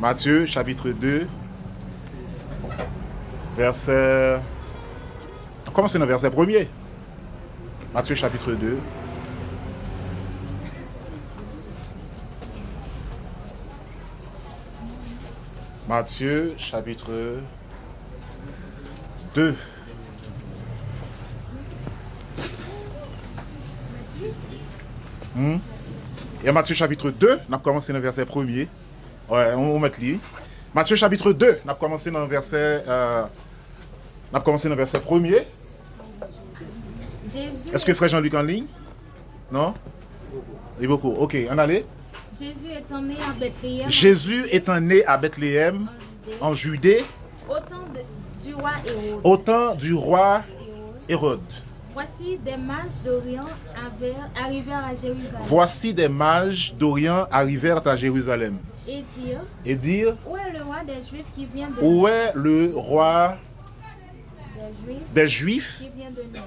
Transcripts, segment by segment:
Matthieu chapitre 2, verset... On commence dans le verset 1er. Matthieu chapitre 2. Matthieu chapitre 2. Et Matthieu chapitre 2, on a commencé dans le verset 1er. Ouais, on va mettre lui. Matthieu chapitre 2, on a commencé dans le verset 1er. Est-ce que frère Jean-Luc en ligne? Non? Il est beaucoup. Ok, on allait. Jésus étant né à Bethléem. Jésus étant né à Bethléem, en Judée, au temps du roi Hérode. Voici des mages d'Orient arrivèrent à Jérusalem. Voici des mages d'Orient arrivèrent à Jérusalem. Et dire, où est le roi des Juifs qui vient de où est le roi des Juifs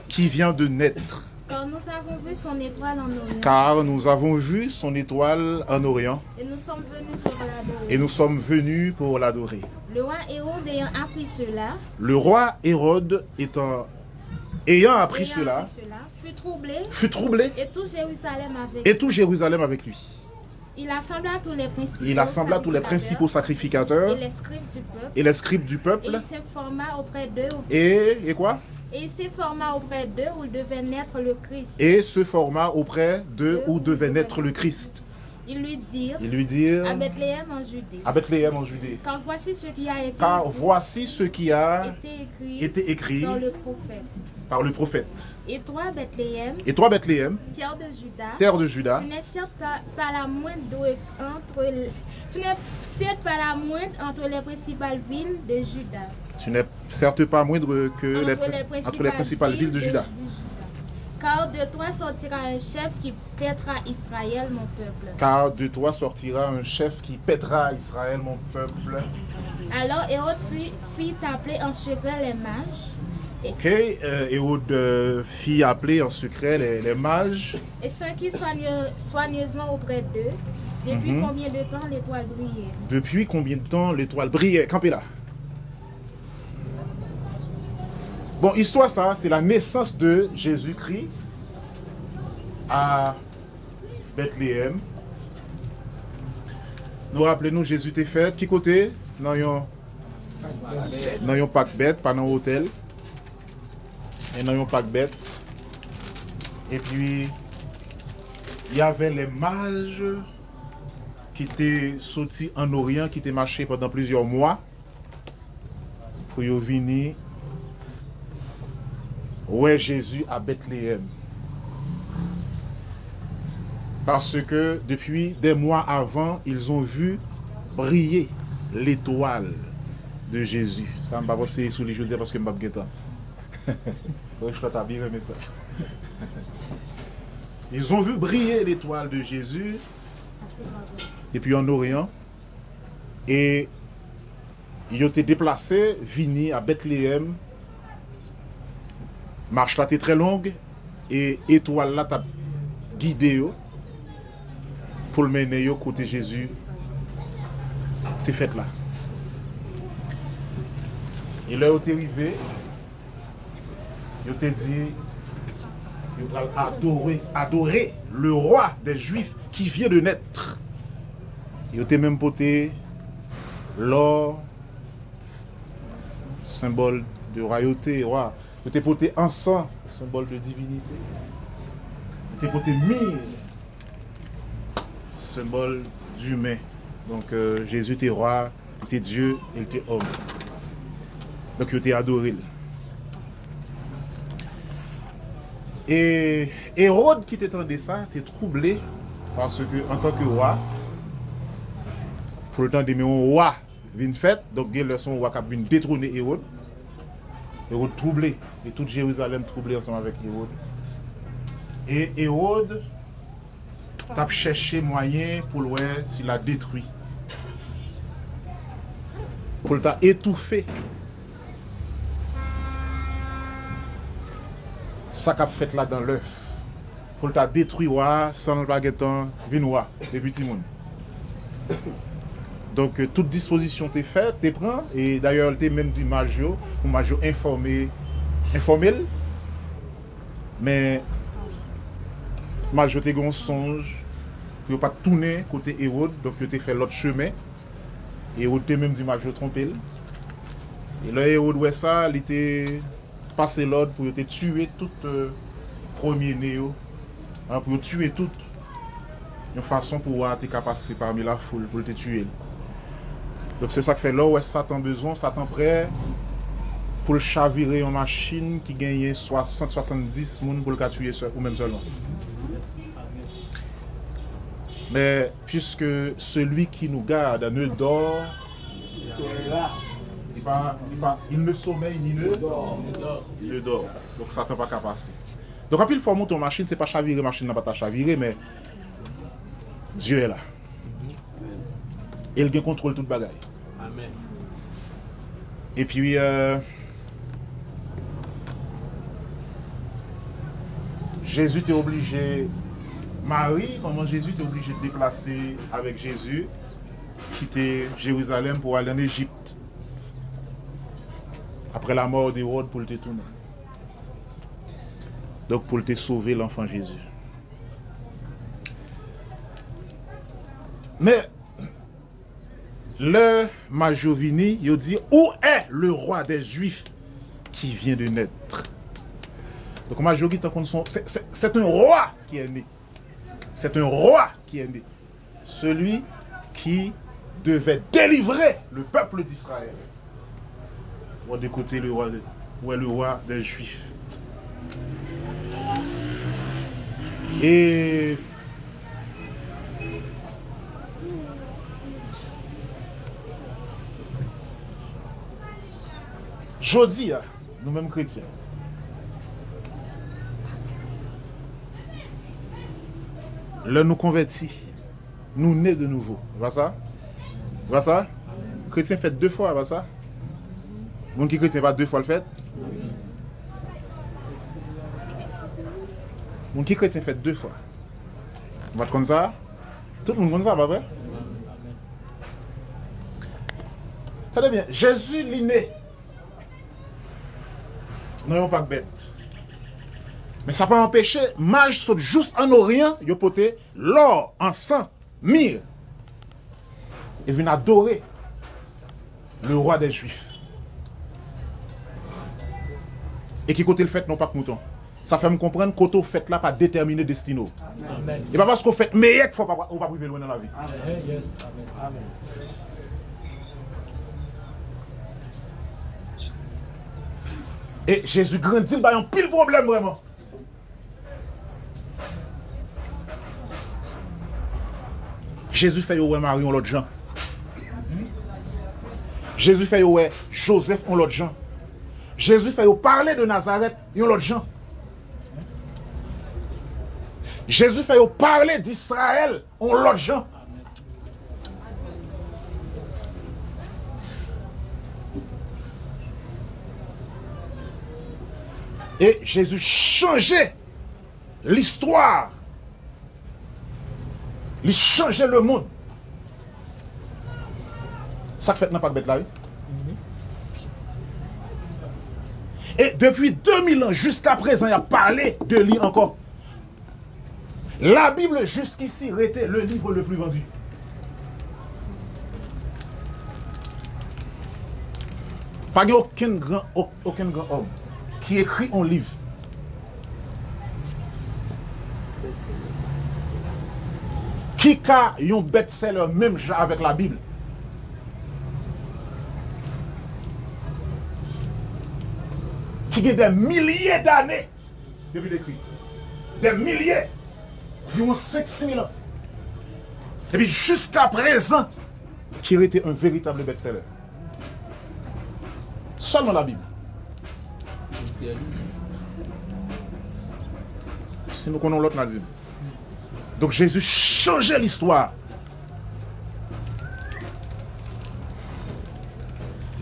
qui vient de naître? Car nous avons vu son étoile en Orient. Car nous avons vu son étoile en Orient. Et nous sommes venus pour l'adorer. Et nous sommes venus pour l'adorer. Le roi Hérode ayant appris cela. Le roi Hérode ayant appris cela, fut troublé. Et tout Jérusalem avec lui. Il assembla tous les principaux sacrificateurs et les scribes du peuple. Et il s'informa auprès d'eux. Et quoi? Et il se forma auprès d'eux où devait naître le Christ. Et se forma auprès d'eux où devait naître le Christ. Ils lui dirent à Bethléem en Judée. Car voici ce qui a été écrit par le prophète. Et toi, Bethléem, terre de Juda, tu n'es certes pas la moindre entre les principales villes de Juda. Tu n'es certes pas moindre que entre les principales villes de Juda. Car de toi sortira un chef qui pètera Israël, mon peuple. Car de toi sortira un chef qui pètera Israël, mon peuple. Alors Hérode fit appeler en secret les mages. Ok, Hérode fit appeler en secret les mages. Et s'enquit soigneusement auprès d'eux. Depuis combien de temps l'étoile brillait? Depuis combien de temps l'étoile brillait? Campez là. Bon, histoire ça, c'est la naissance de Jésus-Christ à Bethléem. Nous rappelons, Jésus était fait. Qui côté? Dans un pack bête, pas dans un hôtel. Et dans un pack bête. Et puis, il y avait les mages qui étaient sortis en Orient, qui étaient marchés pendant plusieurs mois pour y venir. Où est Jésus à Bethléem? Parce que depuis des mois avant, ils ont vu briller l'étoile de Jésus. Ça ne va pas passer sous les jours parce que je ne sais pas. Je crois bien aimé ça. Ils ont vu briller l'étoile de Jésus et puis en Orient. Et ils ont été déplacés, venus à Bethléem. Marche là était très longue et étoile là t'a guidé pour le mener au côté Jésus t'es fait là. Et là où t'es arrivé, il t'a dit il a adoré le roi des Juifs qui vient de naître. Il t'a même porté l'or, symbole de royauté, roi. Il t'a porté encens, symbole de divinité. Il t'a porté myrrhe, symbole d'humain. Donc Jésus était roi, il était Dieu, il était homme. Donc il était adoré. Et Hérode qui t'entendait ça, était troublé parce que en tant que roi, pour le temps de un roi vient fait, donc il y a son roi qui vient détrôner Hérode. Hérode troublé, et toute Jérusalem troublé ensemble avec Hérode. Et Hérode a cherché moyen pour le voir s'il a détruit. Pour le étouffer. Ça qu'a fait là dans l'œuf. Pour le détruire sans le baguetton, vin roi, les petits monde. Donc, toute disposition t'est faite, t'es prend. Et d'ailleurs, t'es même dit Majo, ou Majo informel. Mais, Majo t'es gon songe, que pas tourner côté Hérode, donc t'es fait l'autre chemin. Et Hérode t'es même dit Majo trompé. Et là, Hérode, ouais, ça, il était passé l'ordre pour te tuer tout premier néo. Hein, pour tuer tout. Une façon pour te passer parmi la foule, pour te tuer. Donc c'est ça que fait là où Satan besoin, Satan prêt pour chavirer une machine qui gagne 60-70 personnes pour le tuer ou même seulement. Mais puisque celui qui nous garde ne dort, il ne sommeille ni ne dort. Donc Satan pas qu'à passer. Donc après il faut monter une machine, c'est pas chavirer, machine n'a pas chavirer, mais Dieu est là. Il contrôle toute bagaille. Amen. Et puis Jésus était obligé, Marie, comment Jésus était obligé de déplacer avec Jésus, quitter Jérusalem pour aller en Égypte. Après la mort d'Hérode pour le détourner. Donc pour te sauver l'enfant Jésus. Mais le Majovini, il dit, où est le roi des Juifs qui vient de naître? Donc Majovi, c'est un roi qui est né. C'est un roi qui est né. Celui qui devait délivrer le peuple d'Israël. On va d'écouter le roi, où est le roi des Juifs. Et jodi, nous-mêmes chrétiens, là nous convertis, nous nés de nouveau. Va ça? Va ça? Chrétien fait 2 fois, va ça? Mon qui chrétien pas 2 fois le fait? Mon qui chrétien fait 2 fois. On va comme ça? Tout le monde comme ça, pas vrai? Très bien. Jésus est né. Nous n'avons pas bête. Mais ça peut empêcher, mage saute juste en Orient, il pote l'or, encens, myrrhe. Et vient adorer le roi des Juifs. Et qui côté le fait non pas que mouton. Ça fait me comprendre qu'auto fait là pas déterminer destino. Amen. Et pas parce qu'on fait meilleur qu'il faut pas on va priver loin dans la vie. Amen. Yes. Amen. Amen. Et Jésus grandit, il y a un pile problème vraiment. Jésus fait ouais Marie, on l'autre gens. Jésus fait ouais Joseph, on l'autre gens. Jésus fait parler de Nazareth, on l'autre gens. Jésus fait parler d'Israël, on l'autre gens. Et Jésus changeait l'histoire. Il changeait le monde. Ça fait n'a pas de bête là, oui? Et depuis 2000 ans jusqu'à présent, il a parlé de lui encore. La Bible jusqu'ici était le livre le plus vendu. Pas aucun grand homme qui écrit un livre. Qui a un best-seller même avec la Bible. Qui a des milliers d'années depuis l'écrit. Des milliers. Ils ont 5-6 000 ans. Et puis jusqu'à présent, qui a été un véritable best-seller. Seulement la Bible. Si nous connaissons l'autre, nous. Donc Jésus changeait l'histoire.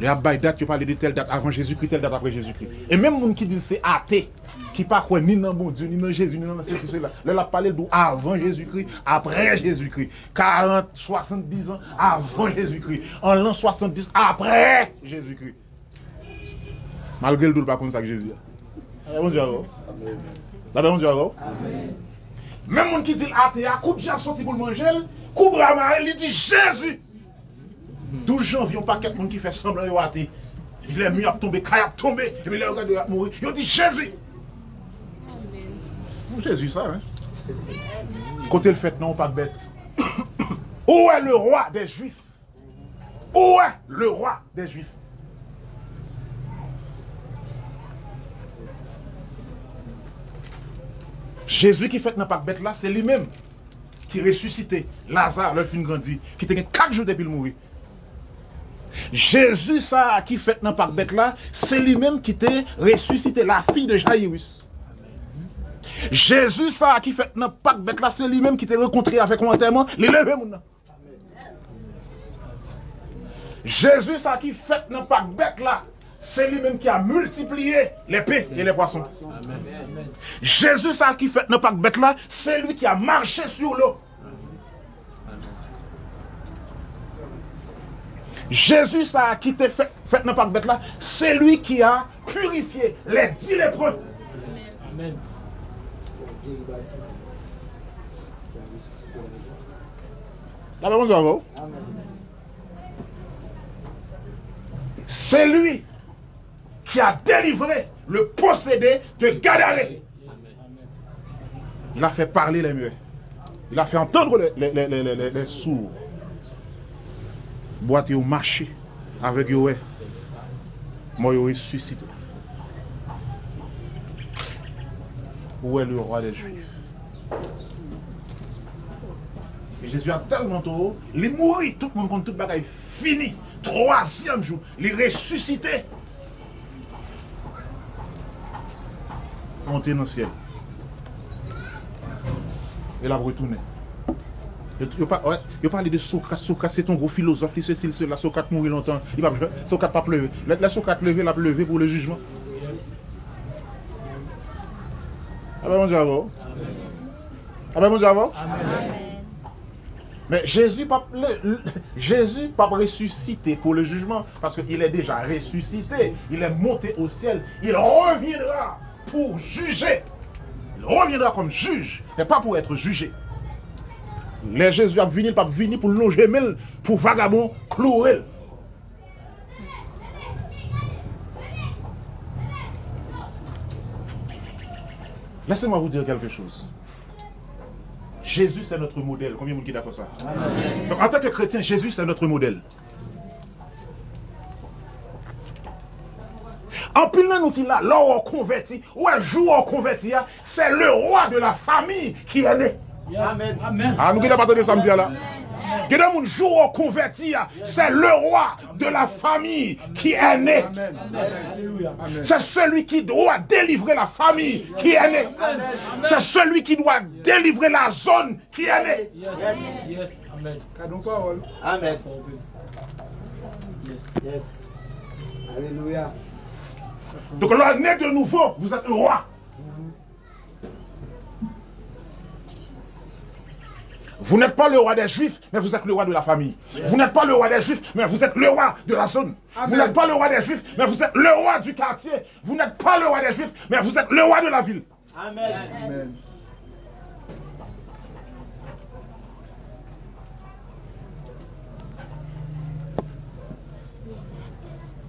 Les abaye date, tu parles de telle date avant Jésus-Christ, telle date après Jésus-Christ. Et même les gens qui disent c'est athée, qui ne croient pas ni dans bon Dieu, ni dans Jésus, ni dans ceci, cela. Là, la parlé avant Jésus-Christ, après Jésus-Christ. 40, 70 ans avant Jésus-Christ. En l'an 70 après Jésus-Christ. Malgré le doute, pas comme ça que Jésus. Bon Dieu alors. Bon Dieu alors. Même les gens qui disent athée, à coup de gens sorti pour le manger, coup de bras, il dit Jésus. 12 janvier, on pas quelqu'un qui fait semblant de athée. Il est mieux à tomber, il a tombé, et puis il a regardé à mourir. Il dit Jésus. Jésus, ça, hein. Côté le fait, non, pas bête. Où est le roi des Juifs? Où est le roi des Juifs? Jésus qui fait dans pas bête là, c'est lui-même qui ressuscité Lazare, le film grandi, qui était 4 jours depuis le mourir. Jésus, ça, qui fait dans parc bête là, c'est lui-même qui t'a ressuscité la fille de Jairus. Jésus, ça, qui fait dans parc bête là, c'est lui-même qui t'a rencontré avec un enterrement, les levé mon. Jésus, ça, qui fait dans parc bête là, c'est lui-même qui a multiplié les pains et les poissons. Jésus, ça, qui fait dans parc bête là, c'est lui qui a marché sur l'eau. Jésus, ça qui t'a fait dans pas bête là, c'est lui qui a purifié les 10 lépreux. Amen. C'est lui qui a délivré le possédé de Gadaré. Il a fait parler les muets. Il a fait entendre les sourds. Boîte au marché avec Yoé. Moi, Yoé ressuscité. Où est le roi des Juifs? Et Jésus a tellement tôt, il est mort, tout le monde compte toute bagaille fini. 3e jour, il est ressuscité. Monté dans le ciel. Il a retourné. Il parle de Socrate. Socrate, c'est un gros philosophe. Il ceci, cela. Socrate mourit longtemps. Socrate pas pleuvé. La Socrate levé, l'a levé pour le jugement. Ah ben, mon Dieu, avant. Ah ben, mon Dieu, avant. Mais Jésus pas ressuscité pour le jugement. Parce qu'il est déjà ressuscité. Il est monté au ciel. Il reviendra pour juger. Il reviendra comme juge. Mais pas pour être jugé. Les Jésus a venu, pas venu pour longer mêle, pour vagabond clouer. Laissez-moi vous dire quelque chose. Jésus c'est notre modèle. Combien de monde qui d'accord ça? Donc en tant que chrétien, Jésus c'est notre modèle. En pile nous qui là, là on converti, ou un jour on converti, c'est le roi de la famille qui est né. Amen. Amen. Ah, nous qui n'avons pas entendu samedi là. Que dans mon jour converti, c'est le roi de la famille qui est né. C'est celui qui doit délivrer la famille qui est né. C'est celui qui doit délivrer la zone qui est né. Yes. Amen. Amen. Yes. Alléluia. Donc là, né de nouveau, vous êtes le roi. Vous n'êtes pas le roi des Juifs, mais vous êtes le roi de la famille. Yes. Vous n'êtes pas le roi des Juifs, mais vous êtes le roi de la zone. Amen. Vous n'êtes pas le roi des Juifs, mais vous êtes le roi du quartier. Vous n'êtes pas le roi des Juifs, mais vous êtes le roi de la ville. Amen. Amen.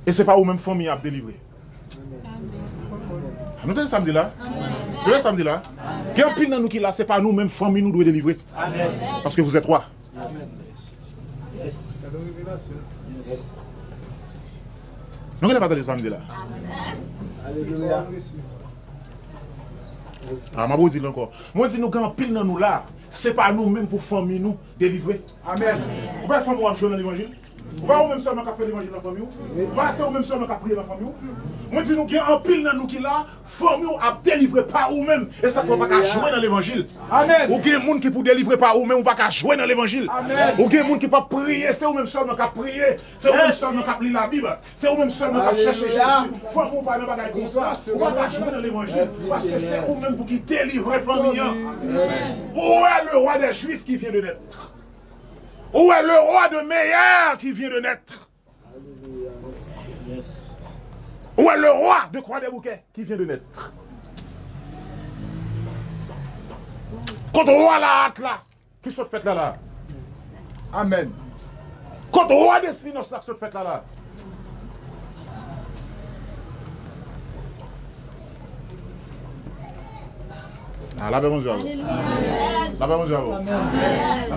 Et ce n'est pas vous-même famille à délivrer. Nous sommes samedi là. Le samedi là. Qui en pile dans nous qui là, ce n'est pas nous-mêmes famille nous devons délivrer. Amen. Parce que vous êtes roi. Amen. Yes. Nous ne pas dans le samedi là. Alléluia. Ah, ma dis encore. Moi je dis nous quand pile dans nous là, ce n'est pas nous-mêmes pour famille nous délivrer. Amen. Vous pouvez faire moi jouer dans l'évangile? Ou pas ou même seulement qui fait l'évangile dans la famille. Pas c'est ou même seulement qui prier dans la famille. Moi dis nous qu'il y a un pile dans nous qui là, famille a délivré par ou même et ça faut pas qu'à jouer dans l'évangile. Amen. Ou qu'il y a monde qui pour délivrer par ou même ou pas qu'à jouer dans l'évangile. Ou qu'il y a monde qui pas prier, c'est ou même seulement qui prier, c'est ou même seulement qui lire la Bible, c'est ou même seulement qui chercher Jésus. Famille ou pas dans bagaille comme ça, ou pas qu'à jouer dans l'évangile parce que c'est ou même pour qui délivrer famille. Où est le roi des Juifs qui vient de naître? Où est le roi de meilleur qui vient de naître? Où est le roi de Croix des Bouquets qui vient de naître? Quand le roi la hâte là, qui se fait là? Amen. Quand le roi des finances là, qui se fait là? Ah, la paix, mon Dieu. La paix, mon Dieu. La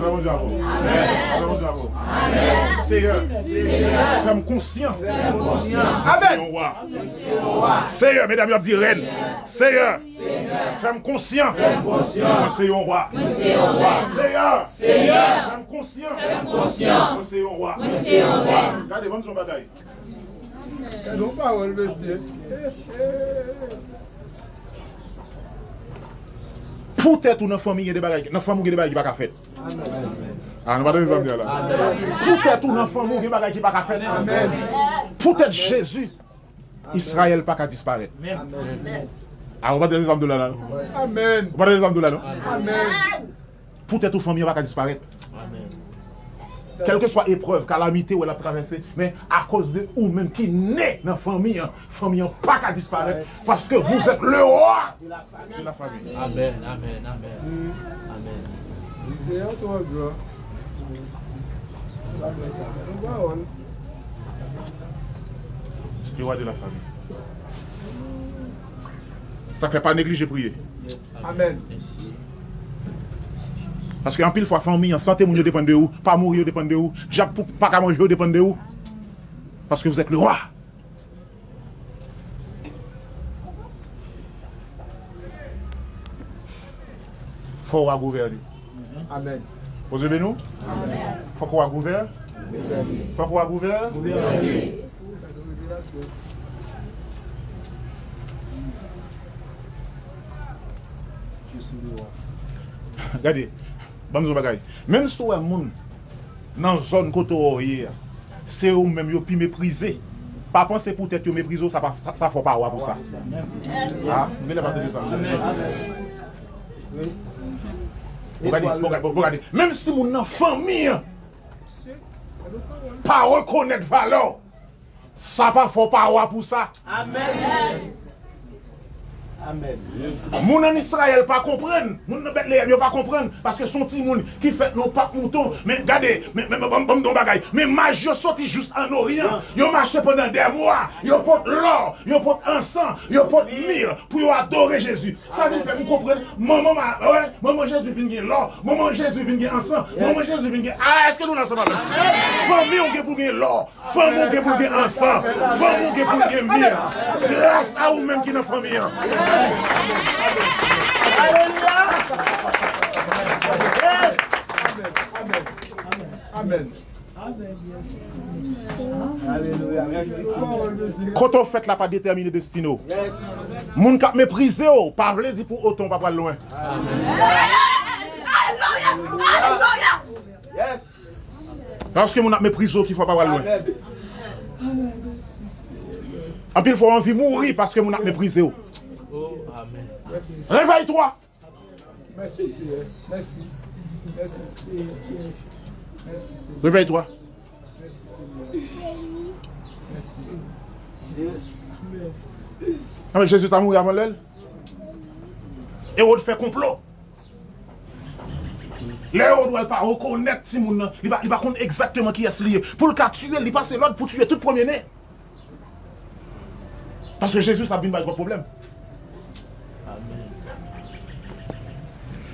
paix, mon Dieu. La paix, mon Dieu. Seigneur, fais-moi conscient. Amen. Seigneur, mesdames, vous dites reine. Seigneur, fais-moi conscient. Monsieur roi. Seigneur, fais-moi conscient. Monsieur roi. Regardez, vamos son bagaille. Non parole, monsieur. Peut-être dans la famille des bagages, dans la famille des bagages qui pas fait. Ah, nous pas des amis là. Peut-être dans la famille des bagages qui pas fait. Peut-être Jésus, Israël pas qu'à disparaître. Ah, on va des amis là. Amen. On va des amis là non. Amen. Peut-être dans la famille pas qu'à disparaître. Quelle que soit épreuve, calamité ou elle a traversé, mais à cause de vous même qui naît dans la famille, famille pas qu'à disparaître parce que vous êtes le roi de la famille. Amen, amen, amen. Amen. Seigneur, toi, gloire. Le roi de la famille. Ça ne fait pas négliger prier. Amen. Parce qu'en pile fois, famille, en santé, vous dépend de vous, pas mourir dépend de vous, pas qu'à manger dépend de vous. Parce que vous êtes le roi. Faut qu'on gouverne. Amen. Vous avez nous? Amen. Faut qu'on gouverne. Faut qu'on gouverne. Je suis le roi. Regardez, même si vous avez dans la zone côté, c'est eux même qui sont méprisés. Pas penser peut-être que méprisés, ça ne faut pas avoir pour ça. Ah, vous n'avez pas de ça. Regardez, même si vous avez une famille, pas reconnaître valeur, ça ne faut pas avoir pour ça. Amen. Amen. Moun en Israël pas comprendre, moun en Bethléem yo pas comprendre parce que son petit moun qui fait non pas mouton, mais regardez, mais bagay, mais magi yo sorti juste en Orient, yo marché pendant des mois, yo porte l'or, yo porte encens, yo porte myrrhe pour yo adorer Jésus. Ça veut faire nous comprendre, maman Jésus vient gagner l'or, maman Jésus vient gagner encens, maman Jésus vient gagner. Ah, est-ce que nous ensemble? Famille on pour gagner l'or, famille on pour gagner encens, famille on pour gagner myrrhe. Grâce à vous même qui dans famille. Alléluia. Amen. Alléluia. Quand on fait la pas déterminer destino. Moun k'ap méprisé ou, parler dit pour autant pas loin. Alléluia. Yes. Parce que moun a méprisé qui faut pas loin. En pile faut envie mourir parce que moun a méprisé ou. Oh, amen. Réveille-toi. Merci, Seigneur. Merci. Merci. Merci. Réveille-toi. Ah, mais Jésus t'a mouru avant l'elle. Et on fait complot. Là, on ne doit pas reconnaître si moun, il va connaître exactement qui est lié. Pour le cas tuer, il passe l'ordre pour tuer tout premier-né. Parce que Jésus, ça vient pas de problème.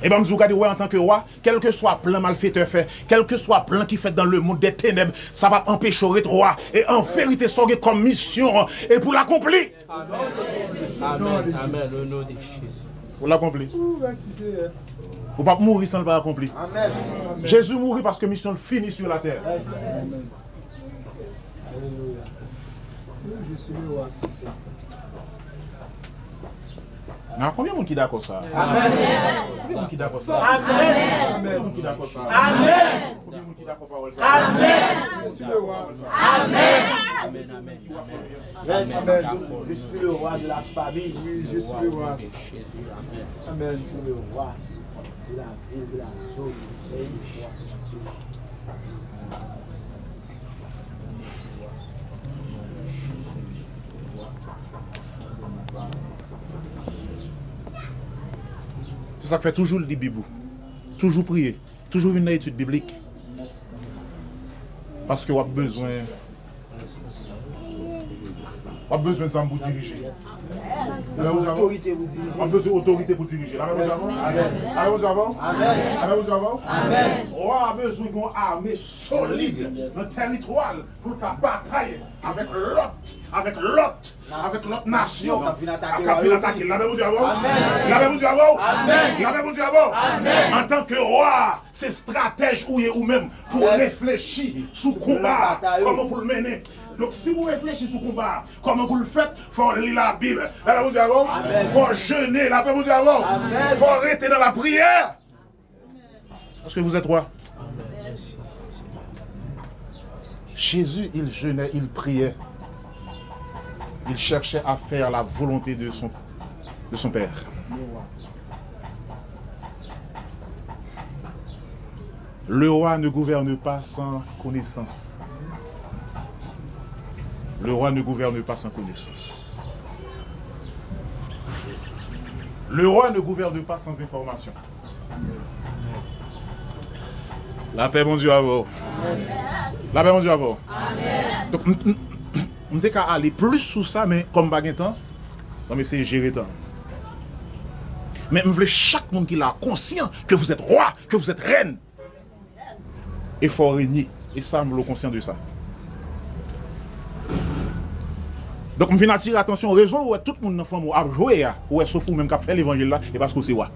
Et bien, je vous en tant que roi, quel que soit plan malfaiteur fait, quel que soit plan qui fait dans le monde des ténèbres, ça va empêcher d'être roi. Et en vérité, ça comme mission et pour l'accomplir. Amen. Amen. Au nom de Jésus. Pour l'accomplir. Vous ne pouvez pas mourir sans le pas accomplir. Jésus mourit parce que mission finit sur la terre. Non, combien de monde qui d'accord ça? Amen. Combien de monde qui d'accord ça? Amen. Combien de monde qui d'accord ça? Amen. Combien de monde qui d'accord parole ça? Amen. Je suis le roi. Amen. Amen, amen, Yes, amen. amen. Je suis le roi de la famille. Oui, je suis le roi. Jésus, amen. Amen. Je suis le roi de la ville, de la zone. C'est une foi. C'est ça que fait toujours le Bibou. Toujours prier. Toujours une étude biblique. Parce que vous avez besoin. Vous avez besoin de ça pour diriger. L'autorité vous dirige. On a besoin d'autorité pour diriger. La même chose. Amen. La même chose avant. Amen. La même chose avant. Amen. On a besoin d'une armée solide, un territoire pour ta bataille avec l'autre, avec l'autre nation. Qui a pu attaquer La même chose avant. La même chose avant. La même chose avant. En tant que roi, c'est stratège ou même pour réfléchir sous combat, comment pour le mener. Donc si vous réfléchissez sur le combat, comment vous le faites, il faut lire la Bible. La Bible avant, il faut jeûner. La Bible avant, il faut arrêter dans la prière. Parce que vous êtes roi. Jésus, il jeûnait, il priait. Il cherchait à faire la volonté de son Père. Le roi ne gouverne pas sans connaissance. Le roi ne gouverne pas sans connaissance. Le roi ne gouverne pas sans information. La paix, mon Dieu, à vous. La paix, mon Dieu, à vous. Donc, on ne qu'à aller plus sous ça, mais comme baguette temps, on va essayer de gérer temps. Mais on veut chaque monde qui l'a conscient que vous êtes roi, que vous êtes reine. Et il faut régner. Et ça, on est conscient de ça. Donc, je viens attirer l'attention aux raisons où tout le monde a joué, ou est sauf ou même qui a fait l'évangile là, et parce que c'est roi.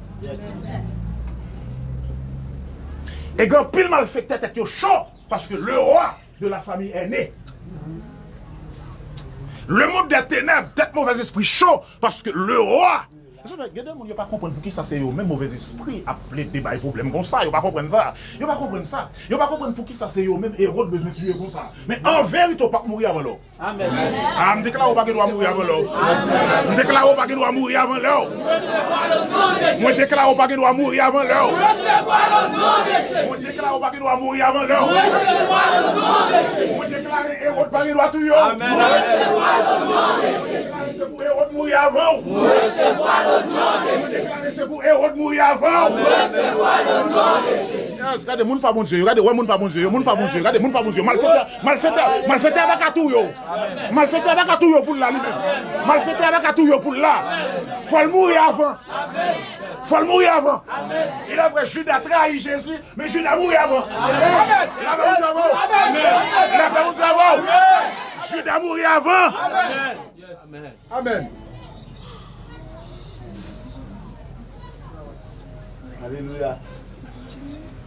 Et quand pile mal fait tête chaud, parce que le roi de la famille est né. Le monde des ténèbres, tête mauvais esprit chaud, parce que le roi. Il y a des gens qui ne pas comprendre pour qui ça c'est eux, même mauvais esprit, appeler débat et problème comme ça, ils ne pas comprendre ça. Ils ne pas comprendre ça. Ils ne pas comprendre pour qui ça c'est eux, même héros de besoin de tuer comme ça. Mais en vérité, on ne peut pas mourir avant l'heure. Amen. Je déclare pas qu'il doit mourir avant l'heure. Je déclare pas qu'il doit mourir avant l'heure. Je déclare pas qu'il doit mourir avant l'heure. Je déclare pas qu'il doit mourir avant l'heure. Je déclare héros pas qu'il doit tuer. Amen. C'est pour héros de mourir avant. C'est pour héros de mourir avant. Regardez, moun pas bon Dieu. Regardez, ouais, moun pas bon Dieu. Moun pas bon Dieu. Regardez, moun pas bon Dieu. Malfaiteur avec Atouyo. Malfaiteur avec Atouyo pour là lui-même. Malfaiteur avec Atouyo pour là. Faut le mourir avant. Faut le mourir avant. Il a vrai, Judas trahi Jésus, mais Judas mourir avant. Amen. La paix vous avant. La paix vous avant. Judas mourir avant. Amen. Amen. Alléluia.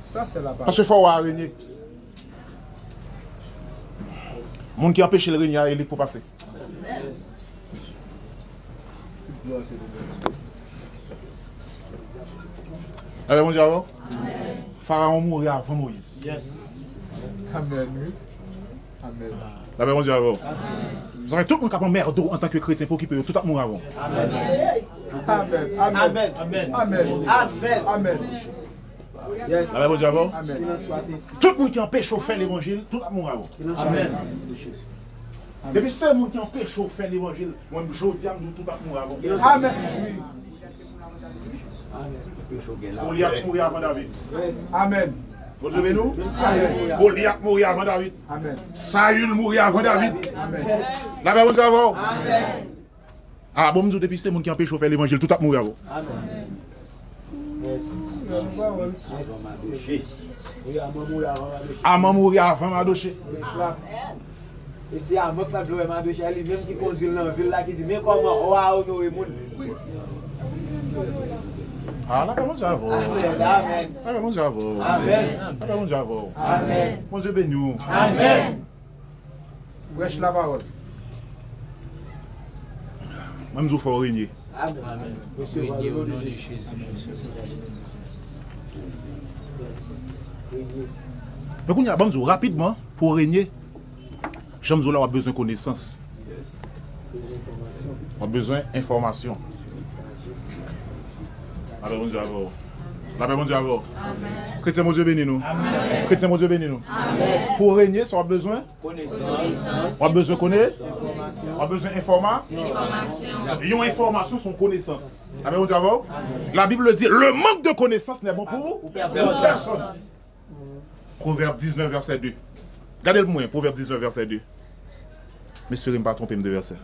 Ça, c'est la parole. Parce qu'il faut régner. Les gens qui empêchent le régner, il faut passer. Allez, mon Dieu, avant. Pharaon mourir avant Moïse. Yes. Amen. Oui. Amen. Allez, mon Dieu, avant. Vous savez, tout le monde qui a mère d'eau en tant que chrétien pour qu'il peut tout mourir avant. Amen. Amen. Amen. Amen. Amen. Amen. Amen. Yes. Allez, mon Dieu, avant. Amen. Tout le monde qui empêche de faire l'évangile, tout le monde mourra avant. Amen. Et puis, seul monde qui empêche de faire l'évangile, moi, je dis à nous, tout le monde mourra avant. Amen. Goliath mourir avant David. Amen. Vous savez nous? Amen. Goliath mourir avant David. Amen. Saül mourir avant David. Amen. La paix, mon Dieu, avant. Amen. Ah, bon, nous, depuis c'est monde qui empêche de faire l'évangile, tout le monde mourra avant. Amen. Yes. Amon mourir avant Madoché. Et c'est Amon qui a joué Madoché, lui-même qui conduit dans la ville là, qui dit, mais comment on va honorer le monde? Ah, la paix, mon Dieu, avant. Amen. La paix, mon Dieu, avant. Amen. La paix, mon Dieu, avant. Amen. Mon Dieu béni nous. Amen. Prêche la parole. Même il faut régner. Amen. Amen. Monsieur, Régner au nom de Jésus. Jésus. Mais quand il y a besoin rapidement pour régner, j'aime là on a besoin de connaissance. On a besoin d'information. La paix bon Dieu à vous. La paix bon Dieu à vous. Chrétien mon Dieu béni nous. Chrétien mon Dieu béni nous. Pour régner, ça a besoin Connaissance. on a besoin de connaître. Information. On a besoin d'information. Et une information, son connaissance. La paix bon Dieu à vous. La Bible dit le manque de connaissance n'est bon pour personne. Proverbe 19 verset 2. Regardez le moins, Proverbe 19 verset 2. Mais je ne pas tromper de verset.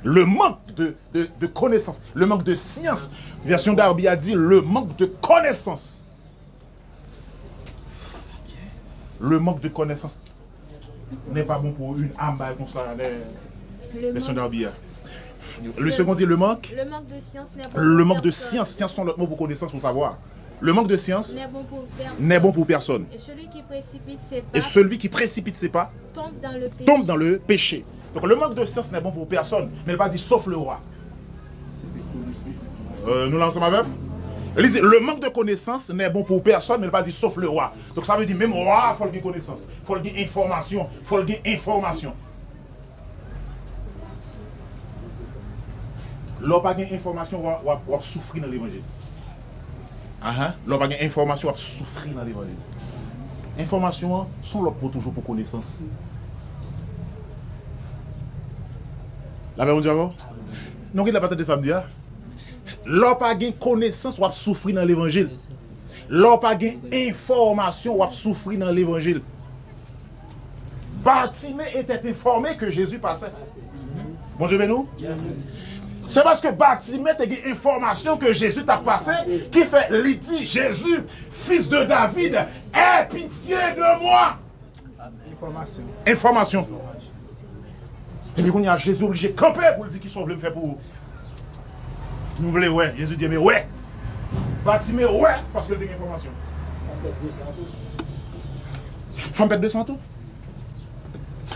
Le manque de connaissance, le manque de science. Version Darby a dit le manque de connaissance. Le manque de connaissance n'est pas bon pour une âme comme ça. Version Darby. Le second dit le manque. Le manque de science n'est bon Le pour manque de personne. science, science sont l'autre mot pour connaissance, pour savoir. Le manque de science N'est bon pour personne. n'est bon pour personne. Et celui qui précipite ses pas Et celui qui précipite ses pas tombe dans le péché. tombe dans le péché. Donc le manque de science n'est bon pour personne, mais il va dire sauf le roi. Nous l'ensemble avec. Il dit le manque de connaissance n'est bon pour personne, mais il va dire sauf le roi. Donc ça veut dire même roi, il faut le connaissance, il faut le information, il faut le information. L'on pas d'information, on va souffrir dans l'évangile. L'on pas d'information, on va souffrir dans l'évangile. Information sont l'autre pour toujours pour connaissance. La paix bon Dieu avant? Non, qu'il n'a pas de samedi. L'on pas de connaissance, on va souffrir dans l'évangile. L'on pas d'information, on va souffrir dans l'évangile. Bartimée était informé que Jésus passait. Bon Dieu béni nous? C'est parce que Bartimée a une information que Jésus t'a passé qui fait, il dit Jésus, fils de David, aie pitié de moi. Information. Et puis quand il y a Jésus obligé de camper pour dire qu'il sont venus me faire pour vous. Nous voulons, ouais. Jésus dit, mais ouais. Bartimée, ouais, parce qu'il a une information. Femme pète 200 tout.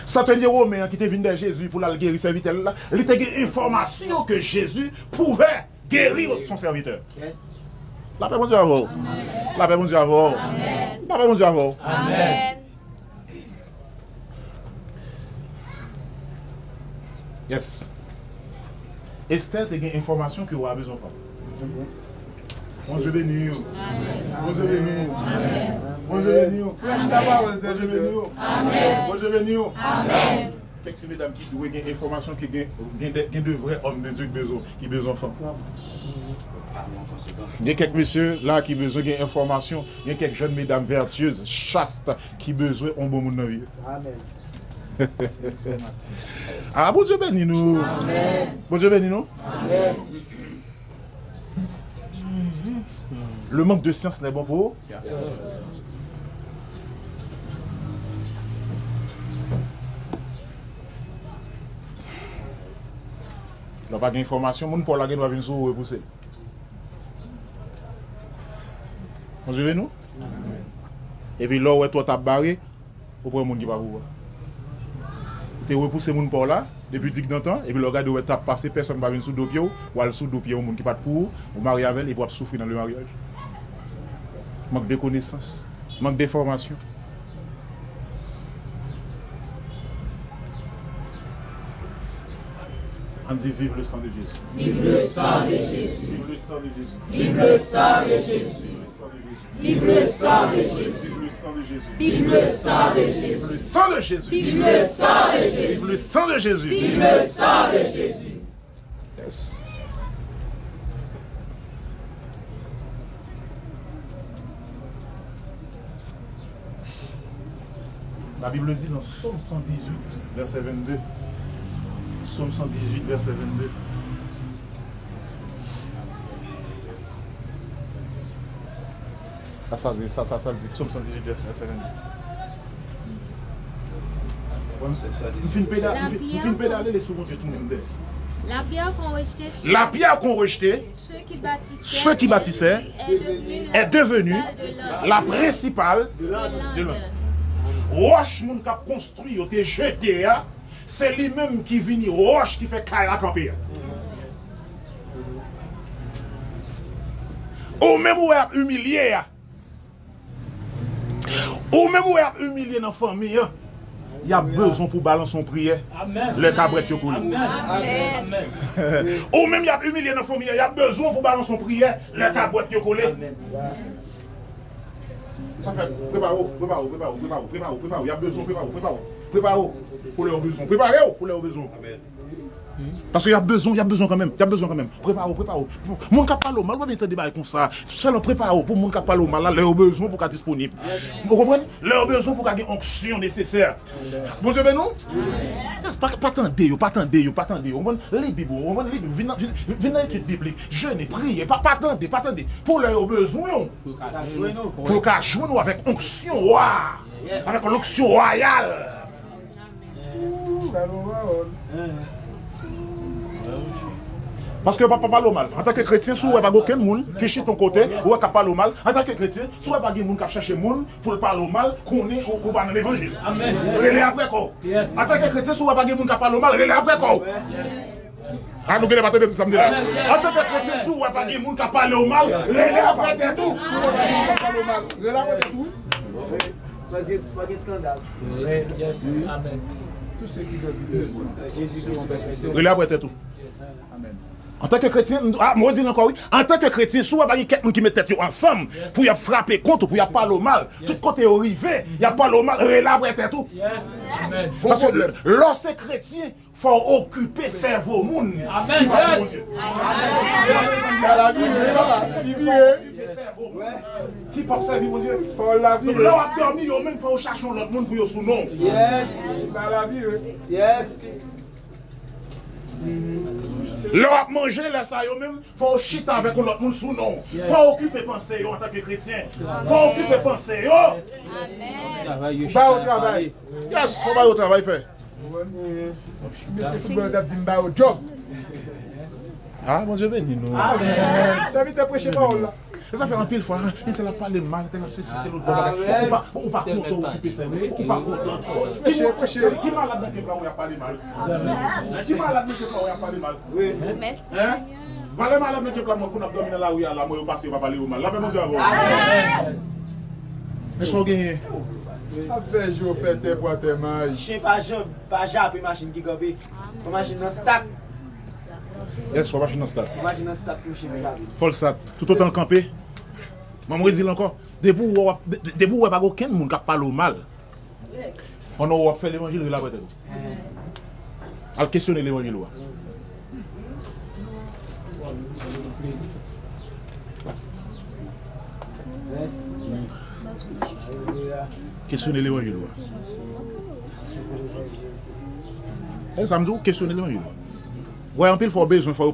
Centenier romain qui était venu de Jésus pour la guérir serviteur là, il était une information que Jésus pouvait guérir son serviteur. Yes. La paix bon Dieu à vous. La paix bon Dieu à vous. La paix bon Dieu à vous. Amen. Yes. Esther a une information que vous avez besoin de. Bon Dieu béni. Bon Dieu béni. Bon Dieu béni. Bon Dieu béni. Bon Dieu béni. Amen. Quelques mesdames qui doivent une information qui ont de vrais hommes de Dieu qui ont besoin de femmes. Il y a quelques messieurs là qui ont besoin d'une information. Il y a quelques jeunes mesdames vertueuses, chastes, qui ont besoin d'un bon monde dans la vie. Amen. Ah, bon Dieu béni nous. Amen. Bon Dieu béni nous. Amen. Le manque de science n'est bon pour vous. Il n'y a pas d'information, mon pour la guerre doit venir sur repousser. Bon Dieu béni nous. Et puis là où toi t'as barré, au premier monde qui va vous voir. Tu repoussé mon pour là depuis 10 ans et puis le gars doit taper passer personne ne va venir sous dos pied ou aller sous dos pied au monde qui pas pour ou marier avec et pour souffrir dans le mariage. Manque de connaissances, manque d'information. On dit vive le sang de Jésus. Vive le sang de Jésus. Vive le sang de Jésus. Vive le sang de Jésus. Vive le sang de Jésus. Vive le sang de Jésus. Vive le sang de Vive Jésus. le sang de Jésus. Vive le sang de Jésus. Vive le sang de Jésus. Vive le sang de Jésus. Yes. La Bible dit dans Psaume 118, verset 22. Psaume 118, verset 22. Ça dit, Psaume 118, verset 22. Nous finissons pédaler, l'esprit de Dieu tout le monde. La pierre qu'on rejetait, La pierre qu'on rejetait, ceux qui bâtissaient est devenue la principale de l'âme. roche moun qui a construit, qui a jeté, c'est lui-même qui vient roche qui fait caille à camper. Ou même ou est humilié. Ou même ou est humilié dans la famille. Il y a besoin pour balancer son prière. Amen. Le cabret qui coule. Amen. Amen. Ou même il y a humilié dans la famille. Il y a besoin pour balancer son prière. Le cabret qui coule. Ça fait préparez-vous. Il y a besoin, préparez-vous. Pour les besoins. Préparez-vous pour les besoins. Parce qu'il y a besoin quand même. Préparez-vous. Mon qui parle mal, on va bien débat comme ça. Seulement préparez-vous pour mon qui parle mal, les besoins pour qu'être disponible. Vous comprenez? Les besoins pour qu'il y ait une onction nécessaire. Bon Dieu, ben non? Pas attendez. Les Bibles, venez dans l'étude biblique. Jeûnez, priez, pas attendez. Pour les besoins. Pour qu'à jouer nous avec onction, avec l'onction royale. Parce que papa parle mal. En tant que chrétien, si vous n'avez pas aucun monde qui chie ton côté, ou qui parle mal, en tant que chrétien, si vous n'avez pas de monde qui cherche monde pour parler mal, qu'on est au bas de l'évangile. Amen. Relais après quoi. En tant que chrétien, si vous n'avez pas de monde qui parle mal, relais après quoi. Ah, nous ne pas de samedi là. En tant que chrétien, si vous n'avez pas de monde qui parle mal, relais après tout. Relais après tout. Pas de scandale. Yes. Amen. Tout ce qui doit Jésus. Relais après tout. Amen. En tant que chrétien, moi je dis encore oui, en tant que chrétien, si vous avez quelqu'un qui met tête ensemble, pour y frapper contre, pour y parler au mal, tout côté arrivé, il y a pas le mal, relâche tout. Yes. Amen. Parce que lorsque chrétien, il faut occuper cerveau monde. Amen. Yes. Qui peut servir mon Dieu? Pour la vie. Donc là, on a dormi, il faut chercher l'autre monde pour son nom. Yes. Dans la vie. Yes. Là, on manger, là, ça, même, faut chiter avec l'autre monde sous nom. Faut occuper pensée en tant que chrétien. Faut occuper pensée. Amen. Va au travail. Yes, faut pas au travail faire. Monsieur football t'a dit va au job. Ah, mon Dieu béni nous. Amen. Ça vite prêcher parole là. Ça fait un pile fois, il te l'a parlé mal, il te l'a ceci, c'est l'autre bord. Ou pas content d'occuper ça, ou pas content. Qui malade dans le plan où il a parlé mal? Qui malade dans le plan où il a parlé mal? Oui. Merci. Hein? Voilà malade dans le plan où on a dormi là où il y a là, moi, on passe, on va parler mal. Là, mon Dieu, avant. Mais ça, gagné. Après, je vais faire tes boîtes et mailles. Chien pas jamais, machine qui gobe. Machine dans stack. Yes, faut machine dans stade. Machine dans stack pour chien gabe. Faut le stade. Tout autant campé. Maman dit encore, debout où pas aucun monde qui parle mal. On va faire l'évangile de la bataille. À questionner l'évangile. Questionner l'évangile. Ça me dit questionner l'évangile. Ouais, en pile, il faut besoin, faut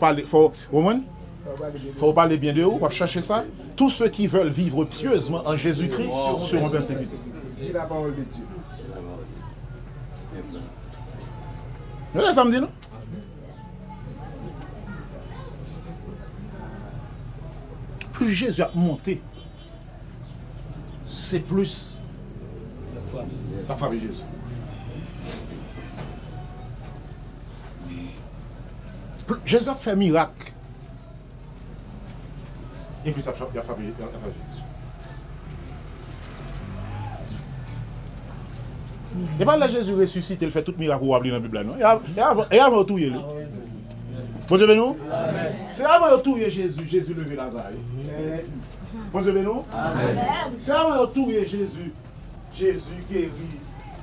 parler bien de vous, faut chercher ça. Tous ceux qui veulent vivre pieusement en Jésus-Christ seront persécutés. C'est la parole de Dieu. Vous voyez ça me dit, non? Plus Jésus a monté, c'est plus la foi de Jésus. Jésus a fait un miracle. Et puis ça a fait Jésus. Et pas là Jésus ressuscite, il fait tout miracle ou dans la Bible. Non? Et avant tout, il est. Bon Dieu bénou? C'est avant tout, Jésus levé Lazare. Bon Dieu bénou? C'est avant tout, Jésus guérit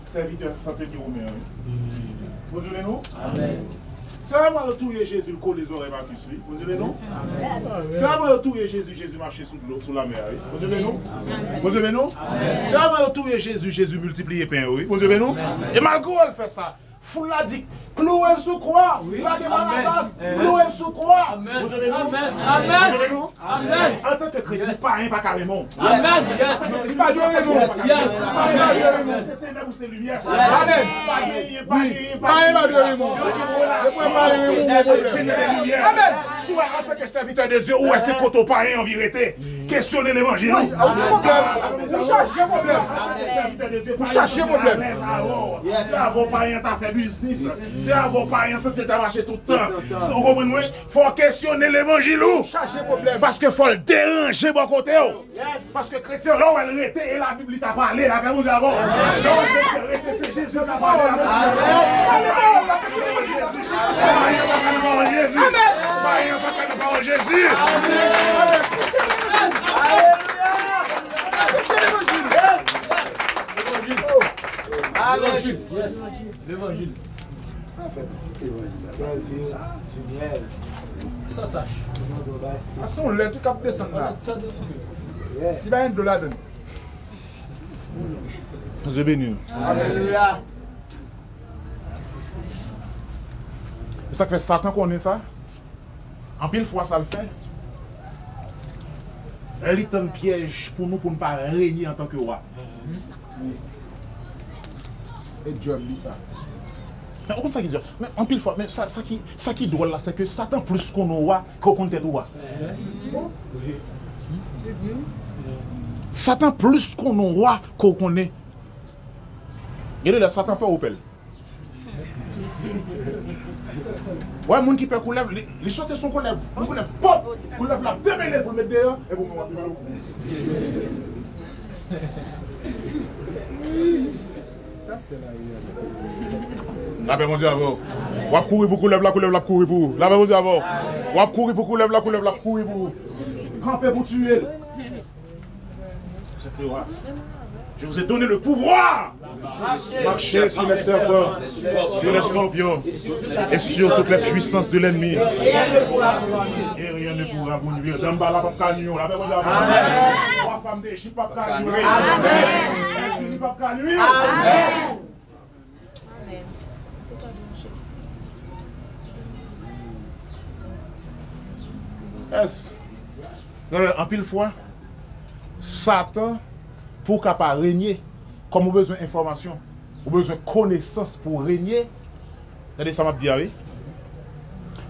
serviteur santé qui romain. Bon Dieu bénou? C'est avant tout, Jésus colle les oreilles à qui suit. Bon Dieu bénou? C'est avant tout, Jésus marchait sous la mer. Bon Dieu bénou? Bon Dieu bénou? C'est avant tout, Jésus multipliait pain. Bon Dieu bénou? Et malgré elle fait ça, Foule l'a dit, clouez sous croix, la débarrasse, clouez sous croix. Amen. Vous avez nous? Amen. Vous avez nous? Amen. En tant que chrétien, pas un, pas carrément. Amen. Yes. Pas de Raymond. Yes. C'était même où c'est lumière. Amen. Pas un de Raymond. Amen. Soit en tant que serviteur de Dieu, ou est-ce que quand on pas en vérité? questionner l'évangile. Vous cherchez problème. Vous cherchez problème. Si avant parents t'a fait business, si avant parents ça t'a marché tout le temps, vous comprenez? Faut questionner l'évangile. Cherchez problème. Parce que faut le déranger bon côté. Parce que chrétien là où elle était et la Bible t'a parlé là vous avant. C'est Jésus t'a parlé. Jésus. L'évangile. Yes. L'évangile. Sans tâche. À son lait, tout cap descendre là. Il va $1 donner. Nous est béni. Alléluia. C'est ça que fait Satan connaît ça. En pile fois ça le fait. Elle est un piège pour nous pour ne pas régner en tant que roi. Et Dieu dit ça. Mais on ça qui dit. Mais en pile fois, mais ça qui drôle là, c'est que Satan plus qu'on roi qu'on compte roi. Satan plus qu'on roi qu'on connaît. Regardez là, Satan peut opel. Ouais, moun qui peut couler, les sauter son coulève, pop, coulève la démêlée pour le mettre dehors et pour me mettre le coup. Ça, c'est la réalité. La paix, mon Dieu, avant. Wap courir pour couler la courir pour. La paix, mon Dieu, avant. Wap courir pour couler la courir pour. Camper pour tuer. C'est vrai. Je vous ai donné le pouvoir. Marchez sur les serpents, sur les scorpions et sur toutes les puissances de l'ennemi. Et rien ne pourra vous nuire. Dans le bas, la pape cagnon. La paix, mon Dieu, avant. Trois femmes d'Égypte, pape cagnon. Amen. Pape cagnon. Amen. Yes. En pile fois, Satan, pour capable régner, comme on a besoin d'information, on a besoin de connaissance pour régner. Regardez ça m'a dit, oui.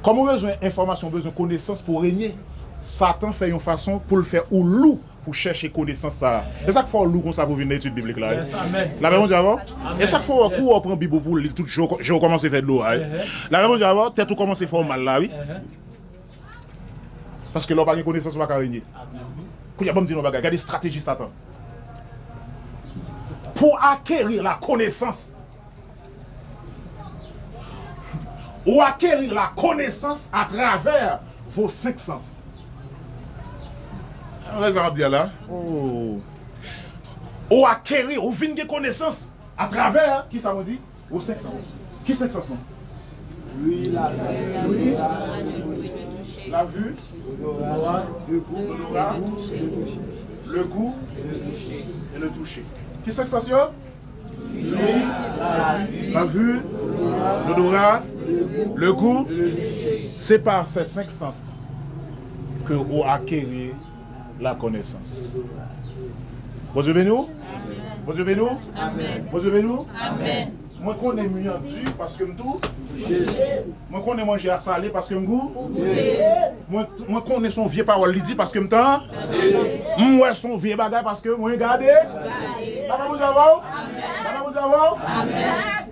Comme on a besoin d'information, on a besoin de connaissance pour régner, Satan fait une façon pour le faire au loup pour chercher connaissance ça. C'est ça qu'il faut loup comme ça pour venir l'étude biblique là. Yes, amen. La même chose avant. Et ça qu'il faut qu'on prend Bible pour lire tout jour, je recommence à faire de l'eau. La même chose avant, t'as tout commencé à faire mal là, oui. Parce que l'on n'a pas de connaissance, on va pas régner. Quand il y a bon dire, il y a des stratégies Satan. Pour acquérir la connaissance, ou acquérir la connaissance à travers vos 5 sens. Ça va dire là. Ou acquérir, ou venir de connaissance à travers, qui ça me dit? Vos 5 sens. Qui 5 sens non? Oui, la vue, la vue, l'odorat, le goût et le toucher. Qui c'est que ça c'est? La vue, l'odorat, le goût. C'est par ces 5 sens que vous acquérez la connaissance. Bon Dieu béni. Bon Dieu béni. Bon Dieu béni. Amen. Moi connais mieux Dieu parce que tout. Moi connais manger à salé parce que goût. Moi connais son vieux parole dit parce que temps. Moi son vieux bagage parce que moi regarder. La paix vous avoir. La paix vous avoir. Amen.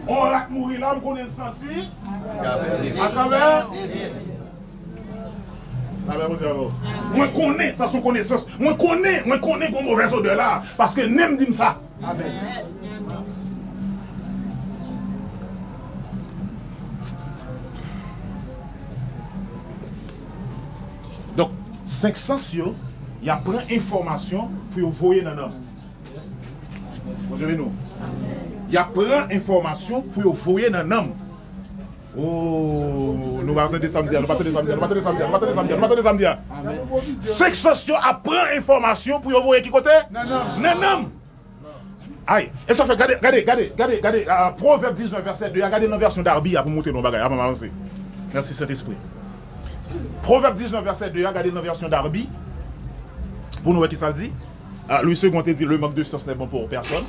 On va mourir là, on connaît senti à travers. Moi connais ça son connaissance. Moi connais qu'on mauvais odeur là parce que n'aime dit ça. Amen. Donc 5 sens yo, il y a plein d'informations pour vous voyer dans l'homme. Bonjour nous. Il y a plein d'informations pour vous voyer dans l'homme. Oh, nous allons attendre samedi, nous allons attendre samedi. 5 sens apprend information pour vous voyer qui côté? Non. Aïe, et ça fait regardez, Proverbe 19 verset 2, regardez dans la version d'Arbi pour monter nos bagages, avant d'avancer. Merci Saint-Esprit. Proverbe 19 verset 2, regardez dans la version d'Arbi pour nous voir qui ça dit. Louis II dit le manque de sens n'est bon pour personne.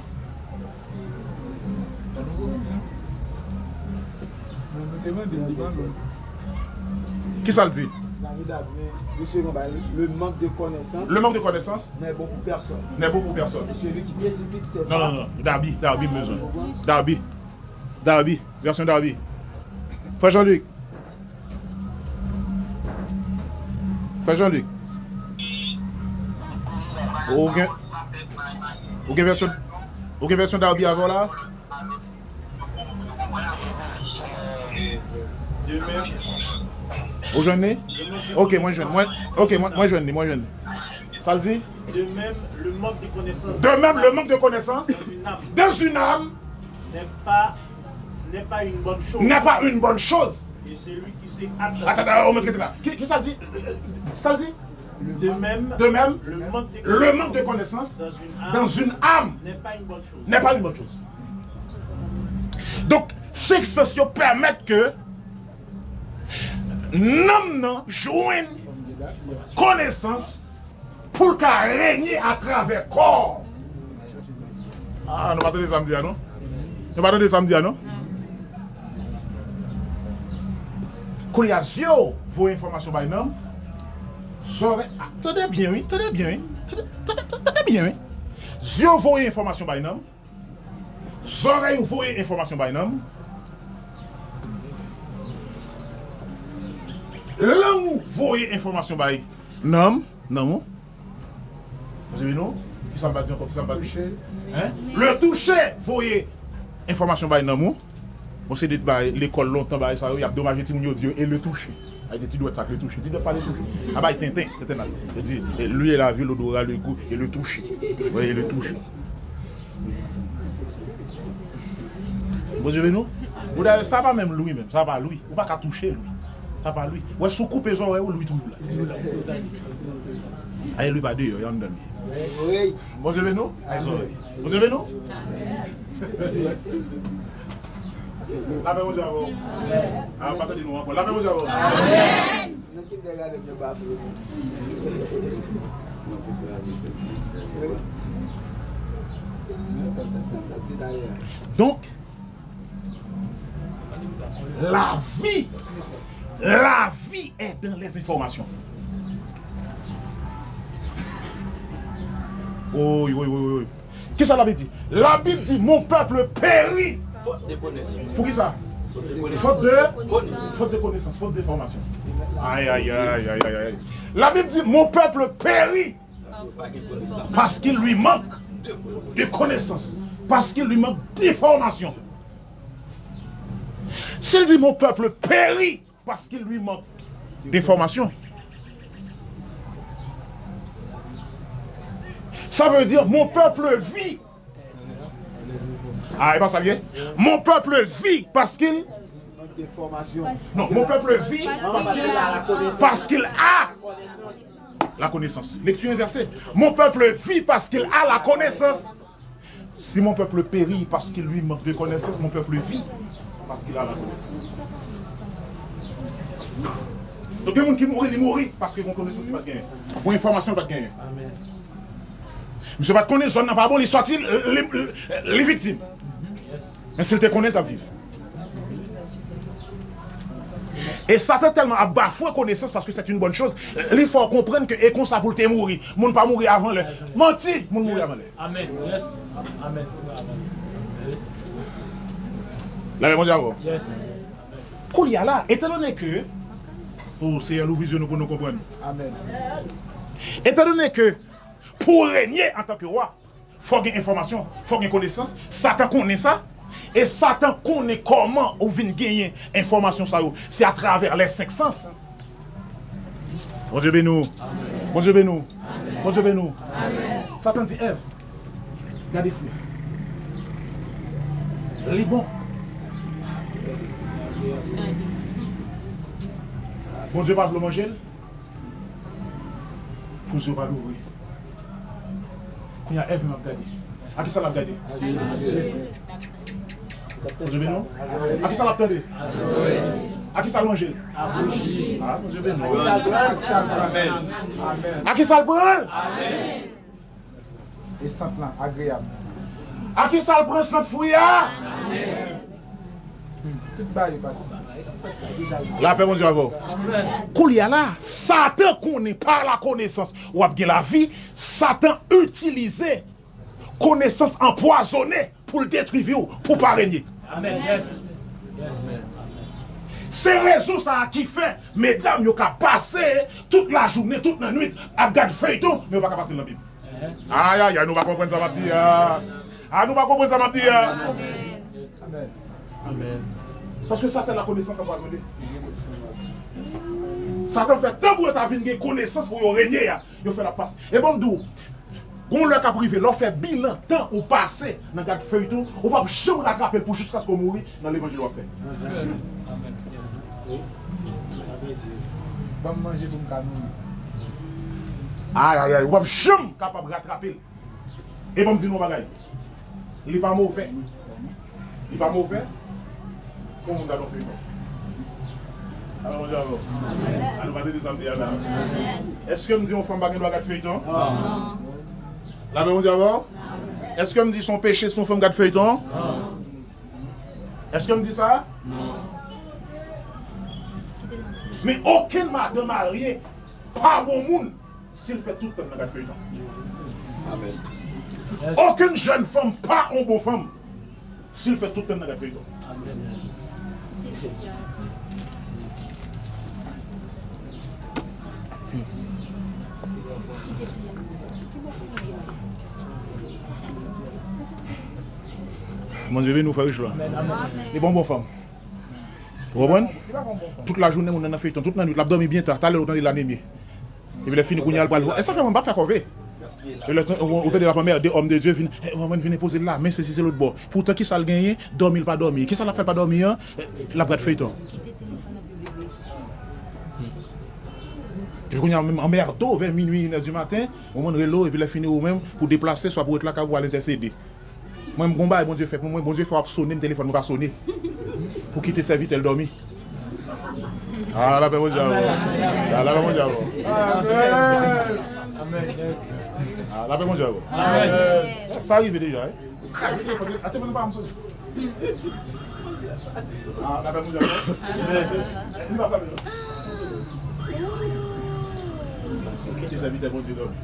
Qui ça le dit? Le manque de connaissance. Le manque de connaissance N'est bon pour personne. n'est bon pour personne. Et celui qui précipite ses Non, non, non. Darby besoin. Darby, version Darby. Frère Jean-Luc. Frère Jean-Luc. Aucune version Darby avant là? Vous jeune? Ok, moi jeune. Moi jeune. Ça le dit? De même, le manque de connaissance. De même, le manque de connaissance dans une âme n'est pas une bonne chose. n'est pas une bonne chose. Et celui qui s'est hâte. Attends, on met là. Qui ça dit? Ça le dit? De même, le manque de connaissance dans une âme n'est pas une bonne chose. n'est pas une bonne chose. Donc, ces sociaux permettent que nous jouons connaissance pour qu'elle règne à travers le corps. Ah, nous ne pas donner samedi, non? Nous pas donner samedi, non? Quand il y a vos informations par nous, tenez bien, oui. Yeux vos informations par nous, oreilles vos informations par nous, langue vos informations par nous, non? Vous avez nous? Qui ça va dire encore? Qui ça va dire? Le toucher, voyez information par nous. On s'est dit l'école longtemps, ça y a dommage Dieu et le toucher. Tu dois être le toucher. Tu dois pas le toucher. Ah bah Tintin. Je dis lui il a vu l'odorat, le goût et le toucher. Vous voyez le toucher. Vous avez nous? Vous avez ça pas même lui même, ça pas lui. Ou pas qu'à toucher lui. Ça pas lui. Ouais sous coupe les oreilles ou lui tout là. Allez lui pas deux, il en donne. Oui. Vous avez nous? Vous avez nous? La paix vous avons. Ah, pas de nous encore. La paix vous avons. Amen. Donc, la vie est dans les informations. Oui. Qu'est-ce que la Bible dit? La Bible dit mon peuple périt. Faute de connaissance. Pour qui ça? Faute de connaissance, faute de formation. Aïe. La Bible dit mon peuple périt parce qu'il lui manque de connaissance, parce qu'il lui manque d'information. S'il dit mon peuple périt parce qu'il lui manque d'information, ça veut dire mon peuple vit. Ah, et pas ça bien? Mon peuple vit parce qu'il. Non, mon peuple vit parce qu'il a la connaissance. Lecture inversée. Mon peuple vit parce qu'il a la connaissance. Si mon peuple périt parce qu'il lui manque de connaissance, mon peuple vit parce qu'il a la connaissance. Donc, il y a des gens qui mourent, ils mourent parce que mon connaissance n'est pas gagné. Mon information n'est pas gagnée. Amen. Monsieur pas connaître zone n'a pas bon, il sortit les victimes. Mais s'il te connaît, t'as vivre. Et Satan tellement a bafoué connaissance parce que c'est une bonne chose. Il faut comprendre que et qu'on ça pour te mourir. Moun pas mourir avant le. Menti, moun mourir avant le. Amen. Yes. Amen. La même chose avant. Yes. Qu'on y a là, étant donné que c'est à l'vision pour nous comprendre. Amen. Étant donné que pour régner en tant que roi, il faut gagner information, il faut gagner connaissance. Satan connaît ça. Et Satan connaît comment on vient gagner information. C'est à travers les 5 sens. Bon Dieu béni. Bon Dieu béni. Bon Dieu béni. Satan dit Ève, regardez fleurs. Les bons. Bon Dieu va le manger. Pour Dieu va l'ouvrir. Quand il y a Ève, il m'a regardé. À qui ça l'a regardé? Bon Dieu béni. À qui ça l'a regardé? À qui ça l'a mangé? Ah, bon Dieu béni. À qui ça le prend? Et sans plan agréable. À qui ça le prend sans fouiller? Tout bail parti. La paix, mon Dieu, avant. Qu'on y a là, Satan connaît par la connaissance ou a la vie, Satan utilisait connaissance empoisonnée pour le détruire, pour pas régner. Amen. Yes. Yes. C'est raison ça qui fait, mesdames, vous avez passé toute la journée, toute la nuit à garder feuilleton, mais vous n'avez pas passer dans la Bible. Aïe, aïe, aïe, nous ne comprenons pas ça, ma dire. Ah, nous ne comprenons pas ça, ma dire. Amen. Amen. Parce que ça, c'est la connaissance empoisonnée. Satan fait tant pour ta vie une connaissance pour régner, il fait la passe. Et bon, d'où quand le cas privé, l'on fait bilan, temps ou passé dans le feuilleton, on va jamais l'attraper pour jusqu'à ce qu'on mourit dans l'évangile de fait. Amen. Bon manger pour me calmer. Aïe, aïe, aïe, on va jamais capable de rattraper. Et bon, me dit non, bagaille. Il n'est pas mauvais. Il n'est pas mauvais. Comment on a fait feuilleton? Alors, on dit alors. Alors, on va dire des samedis là. Est-ce que me dit on fait un bagage de regarder feuilleton? Non. La même on dit avant? Est-ce que me dit son péché, son femme garde feuilleton? Non. Est-ce que me dit ça? Non. Mais aucun madame marié, pas bon monde, s'il fait tout le temps dans garde feuilleton. Amen. Aucune jeune femme, pas une bonne femme, s'il fait tout le temps dans garde feuilleton. Amen. Mon Dieu, nous faire joie. Les bonbons femmes. Vous comprenez? Toute la journée, on a fait toute la nuit, la dormi bien tard, t'as le temps de l'anémie. Et puis les filles, on y a le poil. Et ça fait mon bas faire corvée. Et le temps, au de la première, des hommes de Dieu viennent poser là, mais c'est l'autre bord. Pourtant, qui ça le gagne? Dormir, pas dormir. Qui ça la fait pas dormir? La brette feuilleton. Et puis, on y a même en merdo, vers minuit, 1h du matin, on monte l'eau et puis les filles ou même pour déplacer, soit pour être là, pour l'intercéder. Moi, mon combat, bon Dieu fait, moi, bon Dieu fait sonner, le téléphone va sonner. Pour quitter sa vie, elle dormit. Ah, la paix, mon Dieu. Ah, la paix, mon Dieu. Amen. Ah, la paix, mon Dieu. Amen. Ça arrive déjà, hein. Attends, pas me sonner. Ah, la paix, mon Dieu. Il va faire quitter sa vie, elle bon Dieu dormit.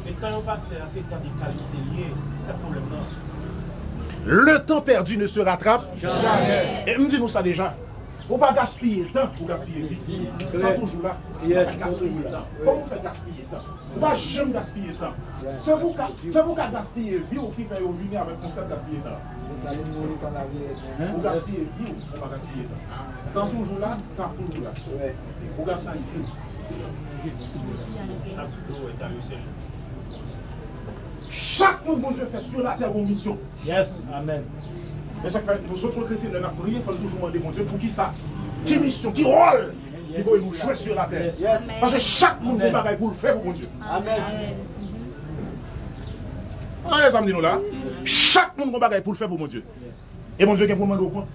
Et quand on passe à cet temps de qualité lié, c'est problème non. Le temps perdu ne se rattrape jamais. Et me dis-nous ça déjà. On va gaspiller le temps pour gaspiller vie. C'est toujours là. On va gaspiller le temps. Comment on fait gaspiller le temps? On va jamais gaspiller le temps. C'est vous qui gaspillez vie ou qui fait venir avec le concept de gaspiller le temps. Vous gaspillez vie ou on va gaspiller le temps. Quand toujours là, quand toujours là. Vous gaspillez vie. Chaque monde, bon Dieu, fait sur la terre une mission. Yes, amen. Et ça fait, nous autres chrétiens, nous avons prié, il faut toujours demander, mon Dieu, pour qui ça? Qui mission, qui rôle il faut nous jouer sur la terre. Yes. Parce que chaque monde a un bagage pour le faire pour mon Dieu. Amen. Ah, les amis, nous là. Chaque monde a un bagage pour le faire pour mon Dieu. Et mon Dieu, il pour demander au compte.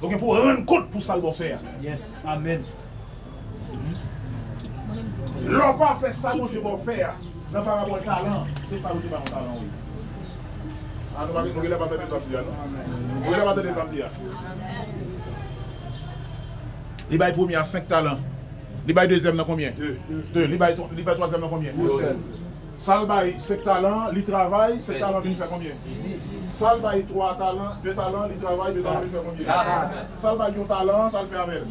Donc, il faut rendre compte pour ça le bon faire. Yes, amen. L'on va faire ça, mon Dieu, bon faire. Dans par rapport au talent, c'est ça le talent, oui. Ah, nous ne pouvons pas attendre des samedis. Nous ne pouvons pas attendre des samedis. Il va premier à 5 talents. Il va deuxième dans combien? 2. Il va troisième dans combien? Ça va 5 talents, il travaille, 5 talents, il fait combien? Ça va 3 talents, 2 talents, il travaille, 2 talents, il fait combien? Ça va 1 talent, ça le fait avec.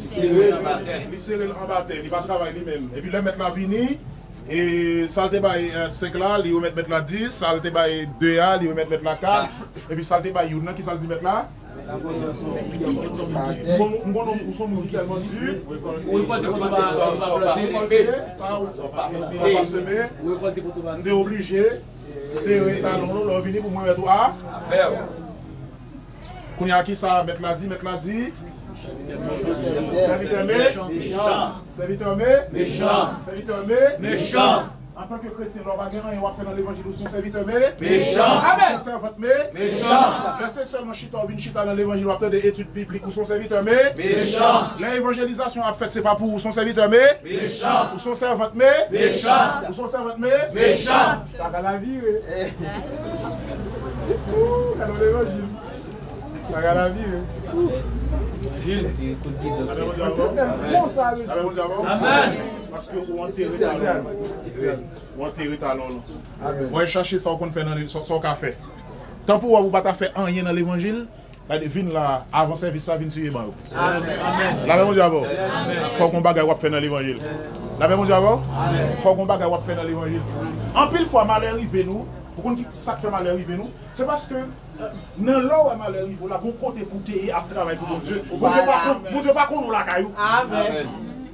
Il serre en bataille, il va travailler lui-même. Et puis le mettre la vini. Et ça le débat 5 là, il va mettre la 10, ça le débat 2 là, il va mettre la 4, et puis ça le débat 1 qui ça le dit mettre là. Nous sommes tellement durs, on est obligé, c'est les talons, on venir pour moi mettre à faire. Quand il y a qui ça, mettre la 10, serviteur méchant. En tant que chrétien, l'on va gagner et on va faire dans l'évangile où son serviteur méchant. Amen. Son servante méchant. Laissez seulement chita dans l'évangile où on va faire des études bibliques où son serviteur méchant. L'évangélisation a fait, c'est pas pour son serviteur méchant. Ou son servante méchant. Ou son servante méchant. Ça va la vie, oui. Dans l'évangile. Ça va la vie, oui. Bon ça, Amen. Parce que vous enterrez talon. Vous cherchez ça qu'on fait dans son café. Tant pour vous pas faire rien dans l'évangile, la devine là avant service ça vient sur les bancs. Amen. La même Dieu avant. Faut qu'on bagaille faire dans l'évangile. La même Dieu avant. Faut qu'on bagaille faire dans l'évangile. En pile fois malheur arrive nous, pour qu'on ça fait malheur arrive nous, c'est parce que dans l'or malheur arrive là bon côté pour téyer à travailler pour Dieu. Bon Dieu pas qu'on nous la caillou. Amen.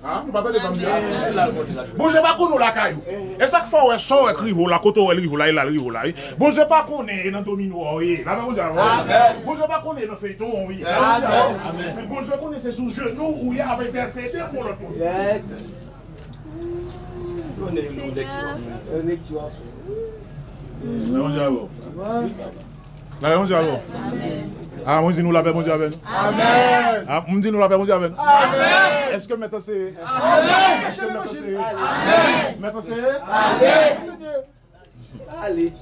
Ah, nous partons des familles. Bon, je pas qu'on nous la caillou. Et ça fait ouais sort écrivo la côté écrivo là il arrive là. Bon, je pas qu'on est dans domino oui. Là bon Dieu. Bon, je pas qu'on est dans feuilleton oui. Amen. Mais bon, je connais c'est sous genou où il y a avec intercédé pour le fond. Yes. On est lecture. Bon Dieu. La paix, mon Dieu, avant. Ah, on dit nous la paix, mon Dieu, avec nous. Amen. Ah, on dit nous la paix, mon Dieu, avec nous. Amen. Est-ce que maintenant c'est. Amen. Est-ce que maintenant c'est. Amen. Maintenant c'est. Amen. Allez.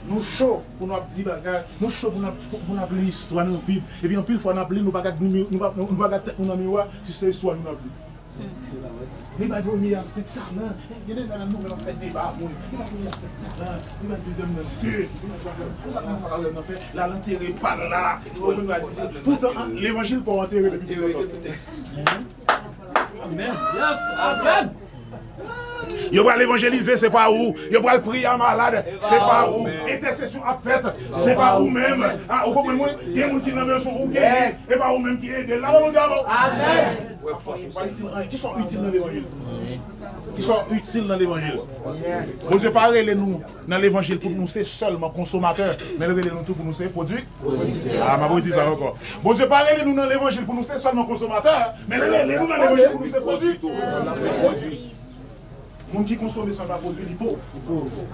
Nous chaud pour nous dire bagages, nous chaud pour nous appeler l'histoire dans la Bible. Et puis en plus fois nous appeler nous pas nous miroir si c'est histoire nous appeler. Il va dormir à 7 talents. Il y a des gens qui ont fait des débat. Il va dormir à 7 talents. Il va deuxième monsieur. Il va faire la l'enterrer par là. Pourtant, l'évangile pour enterrer depuis tout le temps. Amen. Yes, amen. Yo va l'évangéliser, c'est pas où. Yo va le prier à malade, c'est pas où. Intercession à fait, c'est pas où même. Ah, vous comprenez moi? Il y a des gens qui n'ont son ou et pas où même qui aide. Là, on dit amen. Qui sont utiles dans l'évangile. Qui sont utiles dans l'évangile. Bon Dieu, pas nous dans l'évangile pour nous, c'est seulement consommateurs, mais nous tout pour nous, c'est produit. Ah, ma dit ça encore. Bon Dieu, pas nous dans l'évangile pour nous, c'est seulement consommateurs, mais nous dans l'évangile pour nous, c'est produit. Les gens qui consomment ça va produire du pauvre.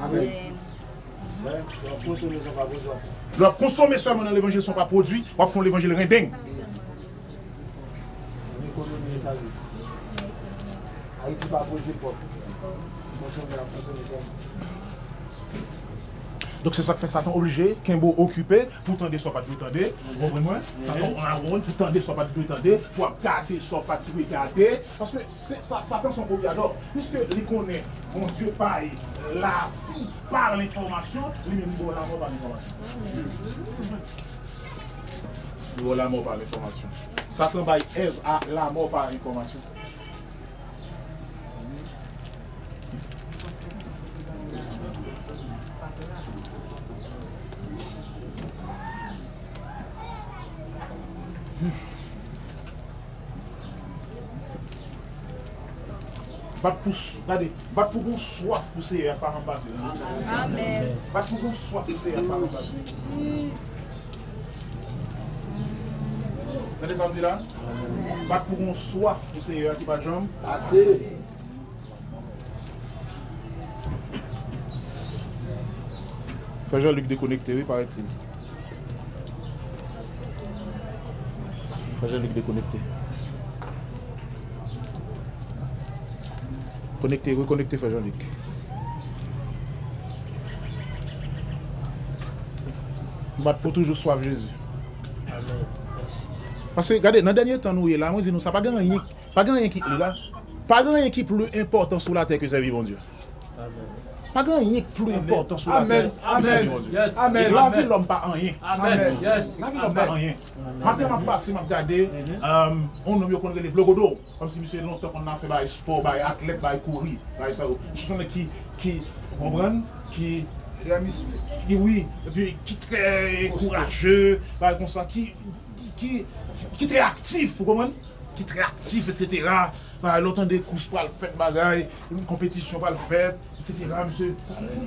Amen. Donc, consommer seulement dans l'évangile ne sont pas produits, on font l'évangile rinding. Donc c'est ça que fait Satan obligé, Kimbo occupé, pour tendre soit pas tout tendre, vous comprenez moi? Satan on a rôle pour tendre soit pas tout tendre, pour garder soit pas tout garder, parce que Satan son copiador, puisque il connaît, mon Dieu paye la vie par l'information, lui-même il la mort par l'information. Il la mort par l'information. Satan baille Ève à la mort par l'information. Bat pour qu'on soif pour ces par en bas. Amen. Bat pour qu'on soif pour ces par en bas. Vous avez ça me dit là? Bat pour qu'on soif pour ces qui pas jambe. Assez. Frère Jean-Luc déconnecté, oui, paraît-il. Frère Jean-Luc déconnecté. Connecté, reconnecté, Frère Jean-Luc. Bat pour toujours soif Jésus. Amen. Parce que, regardez, dans le dernier temps, nous sommes là, on dit nous, ça n'a pas gagné rien qui est là. Pas rien qui est plus important sur la terre que servir mon Dieu. Amen. Pas rien plus important sur la terre. Amen. Yes. Amen. La vie l'homme pas rien. Amen. Yes. La vie l'homme pas rien. Maintenant m'a passé m'a regardé on nous connaît les blogodos comme si monsieur longtemps qu'on a fait by sport, by athlète, by courir, by ça. Ce sont qui comprennent qui oui, et puis qui très courageux, par comme ça qui très actif, vous comprenez? Qui très actif, etc. L'autant des courses pour le faire, bagaille, une compétition pour le faire, etc. Monsieur,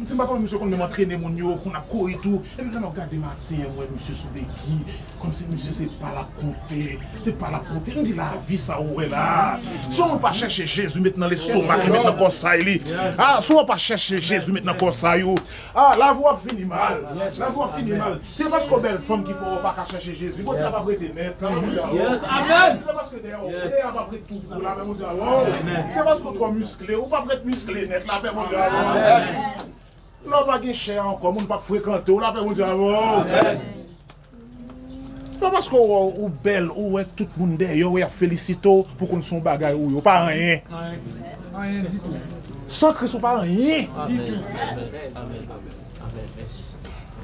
c'est pas comme monsieur qu'on m'a entraîné mon yo, qu'on a couru et tout. Et puis quand on regarde le matin, ouais, monsieur Soubeki, comme si monsieur c'est pas la compter, c'est pas la compter. On dit la vie ça ouais là. Si on pas chercher Jésus maintenant l'estomac, maintenant comme ça il. Ah, si on pas chercher Jésus maintenant comme ça ah, la voix finit mal. La voix finit mal. C'est parce qu'on belle femme qu'il faut pas chercher Jésus. Bon, tu vas pas prêter net. Yes, amen. C'est parce que derrière, on va prêter tout pour la même. C'est parce qu'on est musclé, ou pas être musclé net, la paix mon Dieu. L'on va gagner cher encore, on ne va pas fréquenter, la paix mon Dieu. Pas parce qu'on ou belle ou tout le monde derrière ou félicite pour qu'on son bagage ou pas rien. Rien du tout. Sans Christ ou pas rien. Amen. Du tout. Amen. Amen. Amen. Merci.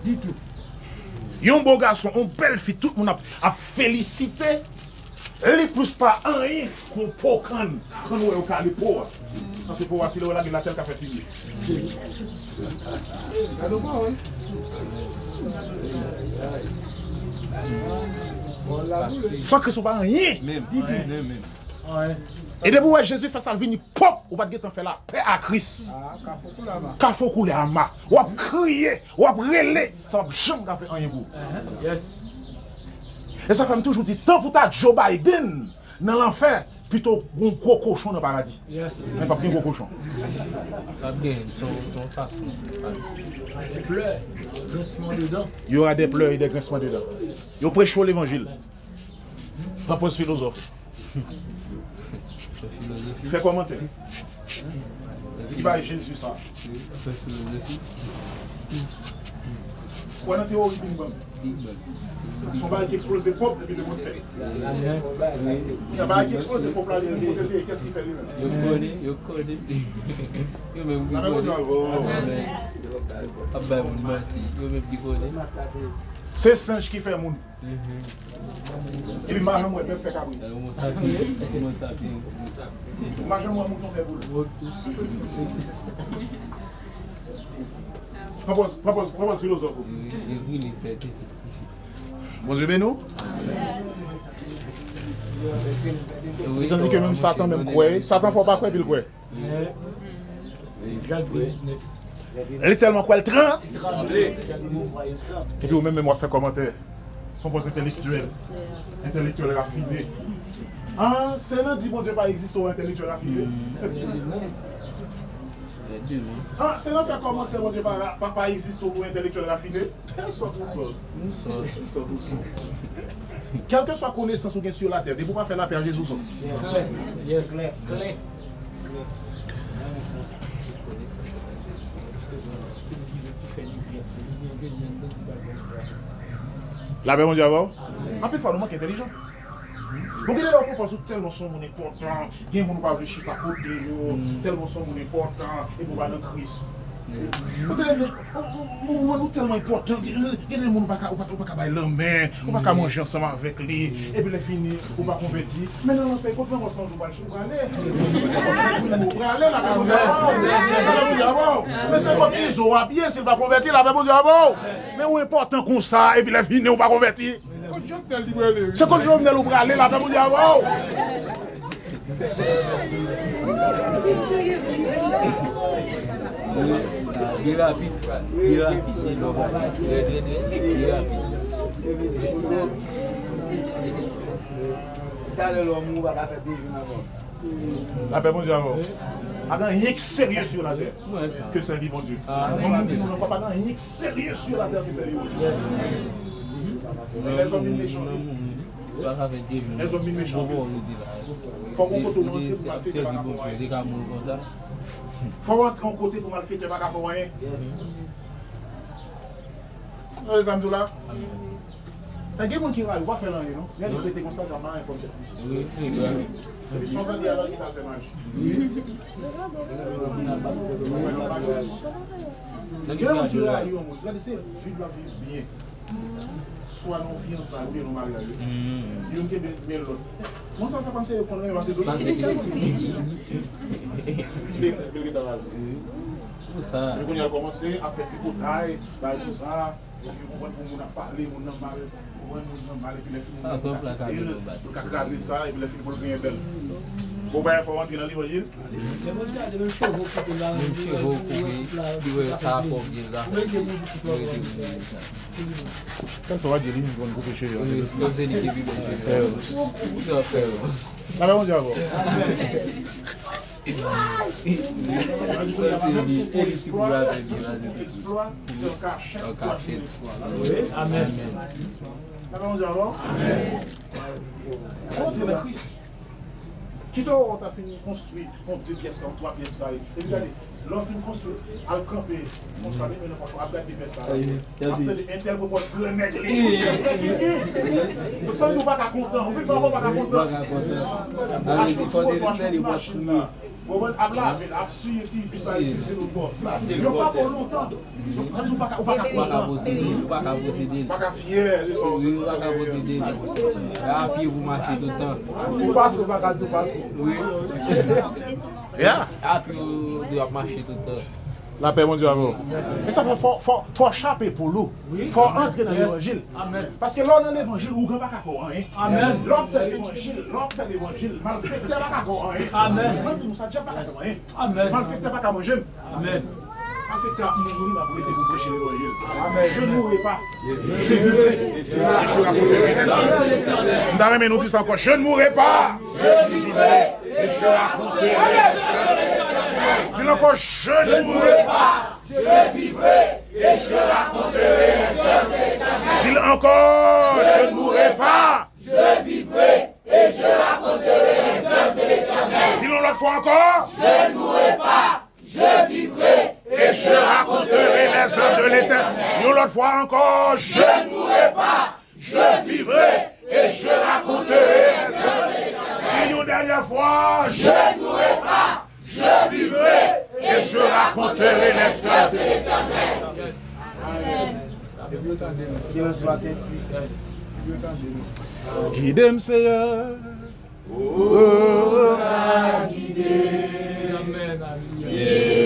Du tout. Yon beau garçon, une belle fille, tout le monde a félicité. Elle plus pas rien qu'on peut prendre quand on est au cas de pauvre. C'est pour voir si la tête a fait finir. Sans que ce soit rien. Même. Et depuis que Jésus fait ça, il pop, ou pas de faire la paix à Christ. Quand faut couler à ma, ou à crier, ou à brûler, ça va jamais faire rien pour. Yes. Et ça fait toujours dire, tant pour ta Joe Biden dans l'enfer, plutôt un gros cochon dans le paradis. Yes. Mais pas un gros cochon. Again, son façon. Pleurs, grincement dedans. Il y aura des pleurs et des grincements dedans. Il prêche l'évangile. Ça pose philosophe. Fais commenter. Qui va Jésus ça? Quoi dans théorie Big Bang? Son bail qui explose les propres depuis le monde fait. Il y a un bail qui explose les propres qu'est-ce qu'il fait lui-même? Yo connais. Yo même qui connais. C'est singe qui fait monde. Et puis marche moi peut faire cabri. Marche moi mouton fait boule. Propose philosophe. Bon Dieu bénou. Tandis que même Satan même croit, Satan faut pas croire puis il croit. Elle est tellement quoi elle tremble. Et puis vous même moi fait commentaire. Son poste intellectuel raffiné. Ah, c'est là dit bon Dieu pas existe au intellectuel raffiné. Ah, c'est là fait commentaire bon Dieu pas existe au intellectuel raffiné. Sort tout seul. Quelle que soit connaissance ou gain sur la terre, vous pas faire la paix à Jésus. Yes, clair. La paix, mon Dieu, avant. En plus, il faut nous manquer intelligent. Vous regardez là, on pense tellement son mon important, il y a un monde qui va réfléchir à côté, tellement son mon important, et pour pas dans Christ. Vous regardez, nous tellement important, il y a des gens qui ne peuvent pas bailler la main, on ne peut pas manger ensemble avec lui, et puis les finis, on va convertir. Mais dans le pays, quand on va s'en jouer, on va aller, la paix, mon Dieu, avant. Mais c'est comme ils ont bien, s'il va convertir, la paix, mon Dieu, avant. Mais où est important comme ça, et puis les finis, on va convertir. C'est quand je venais le aller là, vous dire wow. La paix, mon Dieu, avant. Pas rien que sérieux sur la terre que c'est vivant Dieu. On dit non, pas rien que sérieux sur la terre que c'est vivant Dieu. Les hommes méchants. Les hommes méchants. Faut qu'on côté pour mal faire pas faut rentrer en côté pour mal faire pas rien. Les amis là. Il y a des gens qui va faire rien non. Il y a des gens comme ça dans ma information. Oui, ils sont vendus alors qu'ils ont fait mal. Il y a des gens qui là, ils ont dit vivre la vie bien. Soit non fiançailles ou bien non mariage. Ils ont été bien l'autre. Moi, ça fait comme ça, on va se donner. On a commencé à faire du potail, tout ça. Et puis on a parlé, on a mal. Et puis les filles, on a casé ça, et puis les filles, on a bien belle. Bon, ben, il faut rentrer dans l'évangile. Même chevaux ça pour bien là. Quand ça va dire, ils vont nous pécher. La même chose avant. Exploit, c'est un cachet. Amen. La même chose avant. Contre le Christ. Qui t'a fini construire contre 2 pièces, contre 3 pièces carrées. Et regardez, l'homme fin construit, à le camper, on savait que nous avons des personnes. Un tel propos de nègre. Donc ça, nous ne sommes pas contents. On ne peut pas content. Acheter une machine là. Vous voyez, à la ville, à suivre, puis ça, c'est le bord. Il n'y a pas pour longtemps. Donc, on ne peut pas posséder. Pas qu'à fier, ils sont pas qu'à posséder. Ah, puis vous marchez tout le temps. Vous passez, pas qu'à tout passer. Oui. Ah, puis vous devez marcher tout le temps. La paix, mon Dieu, à vous. Mais ça fait faut chaper pour l'eau. Il faut entrer dans l'évangile. Parce que là, dans l'évangile, vous ne pouvez pas rien. Amen. L'homme fait l'évangile, mal fait, tu ne pas rien. Amen. Nous ça, tu n'as pas rien. Amen. Mal fait, tu n'as pas manger. Amen. Mal fait, tu as mourir, ma volonté pour prêcher l'évangile. Amen. Je ne mourrai pas. Je vivrai. Et je raconterai. Nous nous disons encore, je ne mourrai pas. Je vivrai et je raconterai. Dis encore, je ne mourrai pas. Je vivrai et je raconterai les œuvres de l'Éternel. Dis encore, je ne mourrai pas. Je vivrai et je raconterai les œuvres de l'Éternel. Dis-le l'autre fois encore. Je ne mourrai pas. Je vivrai et je raconterai les œuvres de l'Éternel. Dis-le l'autre fois encore. Je ne mourrai pas. Je vivrai et je raconterai les œuvres de l'Éternel. Dis-le une dernière fois. Je ne mourrai pas. Je vivrai et je raconterai les œuvres de l'Éternel. Qu'il soit ainsi. Guide-moi, Seigneur. Oh, guide. Amen. Yeah.